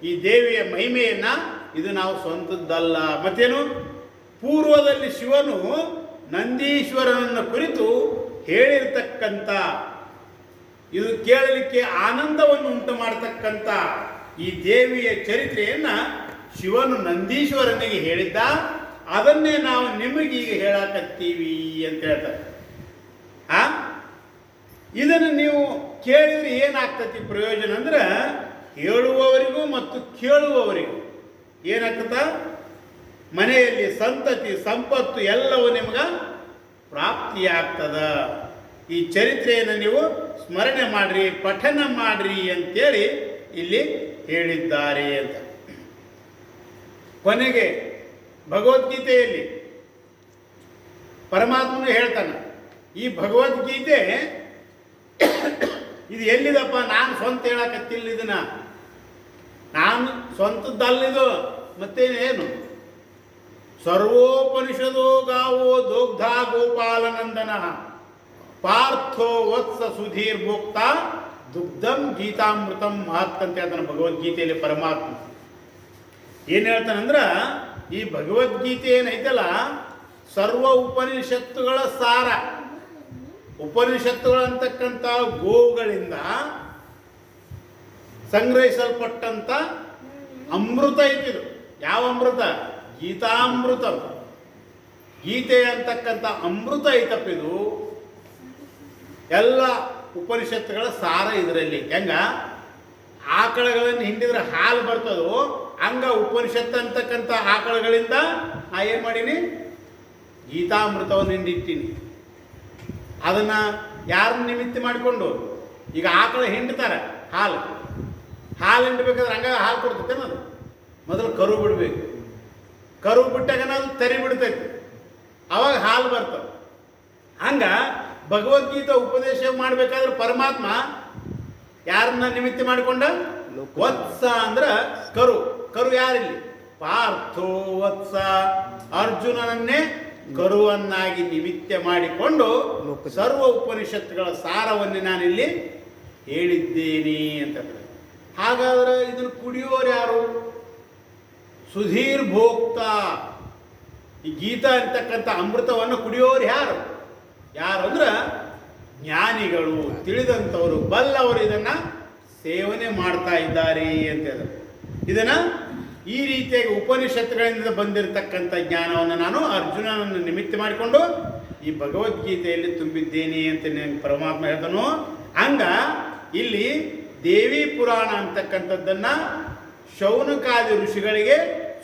ಈ ದೇವಿಯ ಮಹಿಮೆಯನ್ನು, ಇದು ನಾವು ಸ್ವಂತದ್ದಲ್ಲ. ಮತ್ತೇನು, ಪೂರ್ವದಲ್ಲಿ ಶಿವನು ನಂದೀಶ್ವರನನ್ನು ಕುರಿತು ಹೇಳಿರ್ತಕ್ಕಂಥ, ಇದು ಕೇಳಲಿಕ್ಕೆ ಆನಂದವನ್ನು ಉಂಟು ಮಾಡತಕ್ಕಂಥ ಈ ದೇವಿಯ ಚರಿತ್ರೆಯನ್ನು ಶಿವನು ನಂದೀಶ್ವರನಿಗೆ ಹೇಳಿದ್ದ, ಅದನ್ನೇ ನಾವು ನಿಮಗೀಗ ಹೇಳಕತ್ತೀವಿ ಅಂತ ಹೇಳ್ತಾರೆ. ಇದನ್ನು ನೀವು ಕೇಳಿದ್ರೆ ಏನಾಗ್ತತಿ ಪ್ರಯೋಜನ ಅಂದ್ರೆ, ಹೇಳುವವರಿಗೂ ಮತ್ತು ಕೇಳುವವರಿಗೂ ಏನಾಗ್ತದ, ಮನೆಯಲ್ಲಿ ಸಂತತಿ ಸಂಪತ್ತು ಎಲ್ಲವೂ ನಿಮ್ಗೆ ಪ್ರಾಪ್ತಿಯಾಗ್ತದ. ಈ ಚರಿತ್ರೆಯನ್ನು ನೀವು ಸ್ಮರಣೆ ಮಾಡ್ರಿ, ಪಠನ ಮಾಡ್ರಿ ಅಂತೇಳಿ ಇಲ್ಲಿ ಹೇಳಿದ್ದಾರೆ ಅಂತ. ಕೊನೆಗೆ ಭಗವದ್ಗೀತೆಯಲ್ಲಿ ಪರಮಾತ್ಮನು ಹೇಳ್ತಾನೆ, ಈ ಭಗವದ್ಗೀತೆ ಇದು ಎಲ್ಲಿದಪ್ಪ? ನಾನು ಸ್ವಂತ ಹೇಳಕತ್ತಿಲ್ಲ, ಇದನ್ನ ನಾನು ಸ್ವಂತದ್ದಲ್ಲಿದು. ಮತ್ತೇನು? ಸರ್ವೋಪನಿಷದೋ ಗಾವೋ ದೋಗ್ಧ ಗೋಪಾಲನಂದನ ಪಾರ್ಥೋ ವತ್ಸ ಸುಧೀರ್ ಭೋಕ್ತ ದುಗ್ಧಂ ಗೀತಾಮೃತಂ ಮಹತ್ ಅಂತ ಹೇಳ್ತಾನೆ ಭಗವದ್ಗೀತೆಯಲ್ಲಿ ಪರಮಾತ್ಮ. ಏನು ಹೇಳ್ತಾನಂದ್ರೆ, ಈ ಭಗವದ್ಗೀತೆ ಏನೈತಲ್ಲ, ಸರ್ವ ಉಪನಿಷತ್ತುಗಳ ಸಾರ. ಉಪನಿಷತ್ತುಗಳು ಅಂತಕ್ಕಂಥ ಗೋವುಗಳಿಂದ ಸಂಗ್ರಹಿಸಲ್ಪಟ್ಟಂಥ ಅಮೃತ ಐತಿದು. ಯಾವ ಅಮೃತ? ಗೀತಾಮೃತ. ಗೀತೆ ಅಂತಕ್ಕಂಥ ಅಮೃತ ಐತಪ್ಪಿದು. ಎಲ್ಲ ಉಪನಿಷತ್ತುಗಳ ಸಾರ ಇದರಲ್ಲಿ. ಹೆಂಗ ಆಕಳಗಳನ್ನು ಹಿಂಡಿದ್ರೆ ಹಾಲು ಬರ್ತದೋ ಹಂಗ ಉಪನಿಷತ್ತು ಅಂತಕ್ಕಂಥ ಆಕಳಗಳಿಂದ ನಾ ಏನು ಮಾಡೀನಿ? ಗೀತಾಮೃತವನ್ನು ಹಿಂಡಿಟ್ಟೀನಿ. ಅದನ್ನು ಯಾರನ್ನ ನಿಮಿತ್ತ ಮಾಡಿಕೊಂಡು, ಈಗ ಆಕಳ ಹಿಂಡ್ತಾರೆ ಹಾಲು ಹಿಂಡಬೇಕಾದ್ರೆ ಹಂಗ ಹಾಲು ಕೊಡ್ತೈತೆ. ಅದು ಮೊದಲು ಕರು ಬಿಡಬೇಕು. ಕರು ಬಿಟ್ಟಾಗ ಅದು ತರಿ ಬಿಡ್ತೈತಿ, ಅವಾಗ ಹಾಲು ಬರ್ತವೆ. ಹಂಗ ಭಗವದ್ಗೀತೆ ಉಪದೇಶ ಮಾಡಬೇಕಾದ್ರೆ ಪರಮಾತ್ಮ ಯಾರನ್ನ ನಿಮಿತ್ತ ಮಾಡಿಕೊಂಡ? ವತ್ಸ ಅಂದ್ರ ಕರು. ಕರು ಯಾರಿಲ್ಲಿ? ಪಾರ್ಥೋ ವತ್ಸ, ಅರ್ಜುನನನ್ನೇ ಕರುವನ್ನಾಗಿ ನಿಮಿತ್ತ ಮಾಡಿಕೊಂಡು ಸರ್ವ ಉಪನಿಷತ್ತುಗಳ ಸಾರವನ್ನೇ ನಾನಿಲ್ಲಿ ಹೇಳಿದ್ದೇನೆ ಅಂತ. ಹಾಗಾದ್ರೆ ಇದನ್ನು ಕುಡಿಯೋರು ಯಾರು? ಸುಧೀರ್ ಭೋಕ್ತ. ಈ ಗೀತಾ ಅಂತಕ್ಕಂಥ ಅಮೃತವನ್ನು ಕುಡಿಯೋರು ಯಾರು? ಯಾರು ಅಂದ್ರೆ ಜ್ಞಾನಿಗಳು, ತಿಳಿದಂಥವರು, ಬಲ್ಲವರು ಇದನ್ನು ಸೇವನೆ ಮಾಡ್ತಾ ಇದ್ದಾರೆ ಅಂತ ಹೇಳಿದ್ರು. ಇದನ್ನು ಈ ರೀತಿಯಾಗಿ ಉಪನಿಷತ್ತುಗಳಿಂದ ಬಂದಿರತಕ್ಕಂಥ ಜ್ಞಾನವನ್ನು ನಾನು ಅರ್ಜುನನನ್ನು ನಿಮಿತ್ತ ಮಾಡಿಕೊಂಡು ಈ ಭಗವದ್ಗೀತೆಯಲ್ಲಿ ತುಂಬಿದ್ದೇನೆ ಅಂತ ಪರಮಾತ್ಮ ಹೇಳ್ತಾನೋ. ಹಂಗ ಇಲ್ಲಿ ದೇವಿ ಪುರಾಣ ಅಂತಕ್ಕಂಥದ್ದನ್ನು ಶೌನಕಾದಿ ಋಷಿಗಳಿಗೆ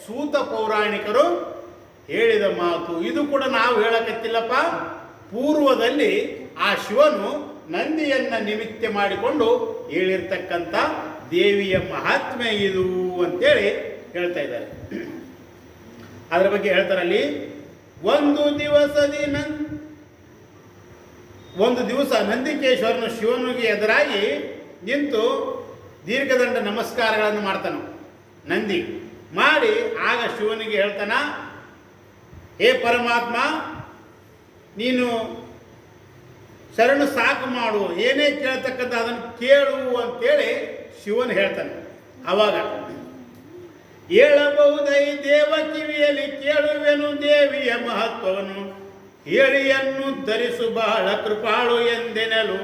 ಸೂತ ಪೌರಾಣಿಕರು ಹೇಳಿದ ಮಾತು. ಇದು ಕೂಡ ನಾವು ಹೇಳಕತ್ತಿಲ್ಲಪ್ಪ. ಪೂರ್ವದಲ್ಲಿ ಆ ಶಿವನು ನಂದಿಯನ್ನ ನಿಮಿತ್ತ ಮಾಡಿಕೊಂಡು ಹೇಳಿರ್ತಕ್ಕಂಥ ದೇವಿಯ ಮಹಾತ್ಮೆ ಇದು ಅಂತೇಳಿ ಹೇಳ್ತಾ ಇದ್ದಾರೆ. ಅದರ ಬಗ್ಗೆ ಹೇಳ್ತಾರಲ್ಲಿ, ಒಂದು ದಿವಸ ನಂದಿಕೇಶ್ವರನು ಶಿವನಿಗೆ ಎದುರಾಗಿ ನಿಂತು ದೀರ್ಘದಂಡ ನಮಸ್ಕಾರಗಳನ್ನು ಮಾಡ್ತಾನೆ. ನಂದಿ ಮಾಡಿ ಆಗ ಶಿವನಿಗೆ ಹೇಳ್ತಾನ, ಹೇ ಪರಮಾತ್ಮ, ನೀನು ಶರಣು ಸಾಕು ಮಾಡು, ಏನೇ ಕೇಳ್ತಕ್ಕಂಥ ಅದನ್ನು ಕೇಳು ಅಂತೇಳಿ ಶಿವನು ಹೇಳ್ತಾನೆ. ಅವಾಗ ಹೇಳಬಹುದೈ ದೇವ ಕಿವಿಯಲ್ಲಿ ಕೇಳುವೆನು ದೇವಿಯ ಮಹತ್ವವನ್ನು, ಹೇಳಿಯನ್ನು ಧರಿಸು ಬಹಳ ಕೃಪಾಳು ಎಂದೆನಲು.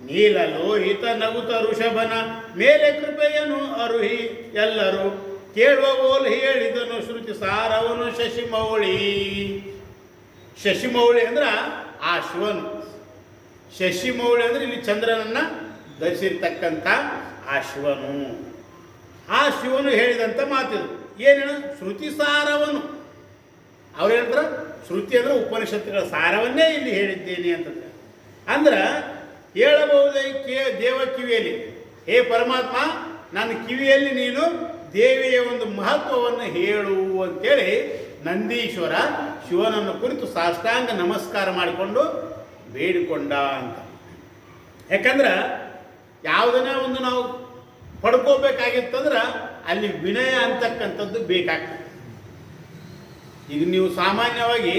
ನೀಲ ಲೋಹಿತ ನಗುತ ಋಷಭನ ಮೇಲೆ ಕೃಪೆಯನ್ನು ಅರುಹಿ ಎಲ್ಲರೂ ಕೇಳುವ ಓಲ್ ಹೇಳಿದನು ಶ್ರುತಿ ಸಾರವನು ಶಶಿಮೌಳಿ. ಶಶಿಮೌಳಿ ಅಂದ್ರೆ ಆ ಶಿವನು. ಶಶಿಮೌಳಿ ಅಂದ್ರೆ ಇಲ್ಲಿ ಚಂದ್ರನನ್ನ ಧರಿಸಿರ್ತಕ್ಕಂಥ ಆ ಶಿವನು. ಆ ಶಿವನು ಹೇಳಿದಂಥ ಮಾತಿದು ಏನೇನು? ಶ್ರುತಿ ಸಾರವನು. ಅವ್ರು ಹೇಳ್ತಾರೆ ಶ್ರುತಿ ಅಂದ್ರೆ ಉಪನಿಷತ್ತುಗಳ ಸಾರವನ್ನೇ ಇಲ್ಲಿ ಹೇಳಿದ್ದೇನೆ ಅಂತಂದ್ರೆ. ಅಂದ್ರೆ ಹೇಳಬಹುದೇ ದೇವ ಕಿವಿಯಲ್ಲಿ, ಹೇ ಪರಮಾತ್ಮ, ನನ್ನ ಕಿವಿಯಲ್ಲಿ ನೀನು ದೇವಿಯ ಒಂದು ಮಹತ್ವವನ್ನು ಹೇಳು ಅಂತೇಳಿ ನಂದೀಶ್ವರ ಶಿವನನ್ನು ಕುರಿತು ಸಾಷ್ಟಾಂಗ ನಮಸ್ಕಾರ ಮಾಡಿಕೊಂಡು ಬೇಡಿಕೊಂಡ ಅಂತ. ಯಾಕಂದ್ರೆ ಯಾವುದನ್ನೇ ಒಂದು ನಾವು ಪಡ್ಕೋಬೇಕಾಗಿತ್ತಂದ್ರೆ ಅಲ್ಲಿ ವಿನಯ ಅಂತಕ್ಕಂಥದ್ದು ಬೇಕಾಗ್ತದೆ. ಈಗ ನೀವು ಸಾಮಾನ್ಯವಾಗಿ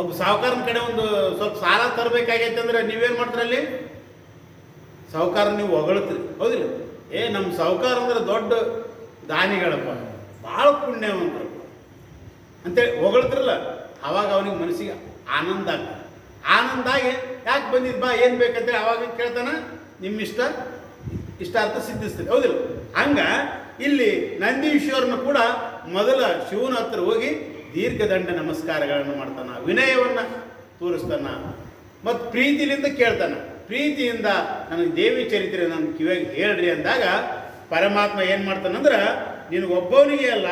ಒಬ್ಬ ಸಾಹುಕಾರನ ಕಡೆ ಒಂದು ಸ್ವಲ್ಪ ಸಾಲ ತರಬೇಕಾಗೈತೆ ಅಂದ್ರೆ ನೀವೇನು ಮಾಡ್ತೀರಲ್ಲಿ? ಸಾಹುಕಾರ ನೀವು ಹೊಗಳ್ತೀರಿ, ಹೌದಿಲ್ಲ? ನಮ್ಮ ಸಾಹುಕಾರ ಅಂದ್ರೆ ದೊಡ್ಡ ದಾನಿಗಳಪ್ಪ, ಭಾಳ ಪುಣ್ಯವಂತರು ಅಂತೇಳಿ ಹೊಗಳ್ತಿರಲ್ಲ. ಅವಾಗ ಅವನಿಗೆ ಮನಸ್ಸಿಗೆ ಆನಂದ ಆಗ್ತದೆ. ಆನಂದ ಆಗಿ ಯಾಕೆ ಬಂದಿದ್ದು ಬಾ, ಏನು ಬೇಕಂತೇಳಿ ಅವಾಗ ಕೇಳ್ತಾನೆ, ನಿಮ್ಮಿಷ್ಟ ಇಷ್ಟಾರ್ಥ ಸಿದ್ಧಿಸ್ತದೆ, ಹೌದಿಲ್ಲ? ಹಂಗ ಇಲ್ಲಿ ನಂದೀಶ್ವರನು ಕೂಡ ಮೊದಲ ಶಿವನ ಹತ್ರ ಹೋಗಿ ದೀರ್ಘದಂಡ ನಮಸ್ಕಾರಗಳನ್ನು ಮಾಡ್ತಾನ, ವಿನಯವನ್ನು ತೋರಿಸ್ತಾನ ಮತ್ತು ಪ್ರೀತಿಯಿಂದ ಕೇಳ್ತಾನ. ಪ್ರೀತಿಯಿಂದ ನನಗೆ ದೇವಿ ಚರಿತ್ರೆ ನನ್ನ ಕಿವಿಯಾಗಿ ಹೇಳ್ರಿ ಅಂದಾಗ ಪರಮಾತ್ಮ ಏನು ಮಾಡ್ತಾನಂದ್ರೆ, ನಿನಗೊಬ್ಬವನಿಗೆ ಅಲ್ಲ,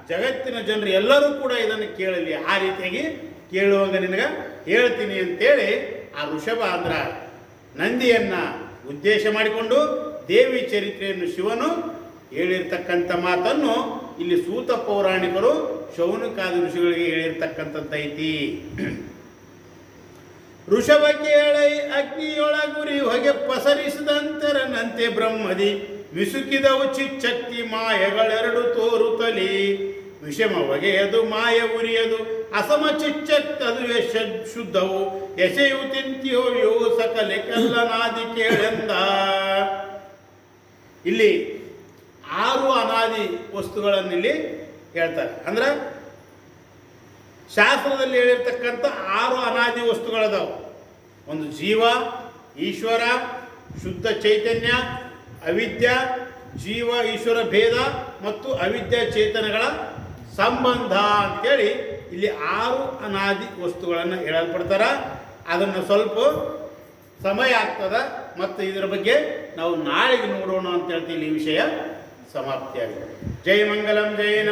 ಜಗತ್ತಿನ ಜನರು ಎಲ್ಲರೂ ಕೂಡ ಇದನ್ನು ಕೇಳಲಿ, ಆ ರೀತಿಯಾಗಿ ಕೇಳುವಾಗ ನಿನಗೆ ಹೇಳ್ತೀನಿ ಅಂತೇಳಿ ಆ ಋಷಭ ಅಂದ್ರ ನಂದಿಯನ್ನು ಉದ್ದೇಶ ಮಾಡಿಕೊಂಡು ದೇವಿ ಚರಿತ್ರೆಯನ್ನು ಶಿವನು ಹೇಳಿರ್ತಕ್ಕಂಥ ಮಾತನ್ನು ಇಲ್ಲಿ ಸೂತ ಪೌರಾಣಿಕರು ಶೌನಕಾದಿ ಋಷಿಗಳಿಗೆ ಹೇಳಿರ್ತಕ್ಕಂಥದ್ದೈತಿ. ಋಷಭ ಕೇಳೈ ಅಗ್ನಿಯೊಳಗುರಿ ಹೊಗೆ ಪಸರಿಸಿದಂತೆರನಂತೆ ಬ್ರಹ್ಮದಿ ವಿಸುಕಿದವು ಚಿಚ್ಚಕ್ತಿ ಮಾಯಗಳೆರಡು ತೋರುತ್ತಲಿ ವಿಷಮ ಹೊಗೆಯದು ಮಾಯ ಉರಿಯದು ಅಸಮ ಚಿಚ್ಚಕ್ತದು ಶುದ್ಧವು ಎಸೆಯು ತಿಂತ್ಯೋ ಯೋ ಸಕಲೆ ಕಲ್ಲನಾದಿ ಕೇಳೆಂದ. ಇಲ್ಲಿ 6 ಅನಾದಿ ವಸ್ತುಗಳನ್ನು ಇಲ್ಲಿ ಹೇಳ್ತಾರೆ. ಅಂದ್ರೆ ಶಾಸ್ತ್ರದಲ್ಲಿ ಹೇಳಿರ್ತಕ್ಕಂಥ 6 ಅನಾದಿ ವಸ್ತುಗಳದಾವು. ಒಂದು ಜೀವ, ಈಶ್ವರ, ಶುದ್ಧ ಚೈತನ್ಯ, ಅವಿದ್ಯ, ಜೀವ ಈಶ್ವರ ಭೇದ ಮತ್ತು ಅವಿದ್ಯಾ ಚೇತನಗಳ ಸಂಬಂಧ ಅಂತೇಳಿ ಇಲ್ಲಿ 6 ಅನಾದಿ ವಸ್ತುಗಳನ್ನು ಹೇಳಲ್ಪಡ್ತಾರೆ. ಅದನ್ನು ಸ್ವಲ್ಪ ಸಮಯ ಆಗ್ತದೆ ಮತ್ತು ಇದರ ಬಗ್ಗೆ ನಾವು ನಾಳೆಗೆ ನೋಡೋಣ ಅಂತ ಹೇಳ್ತೀವಿ. ಈ ವಿಷಯ ಸಮಾಪ್ತಿಯಾಗಿದೆ. ಜೈ ಮಂಗಲಂ ಜೈ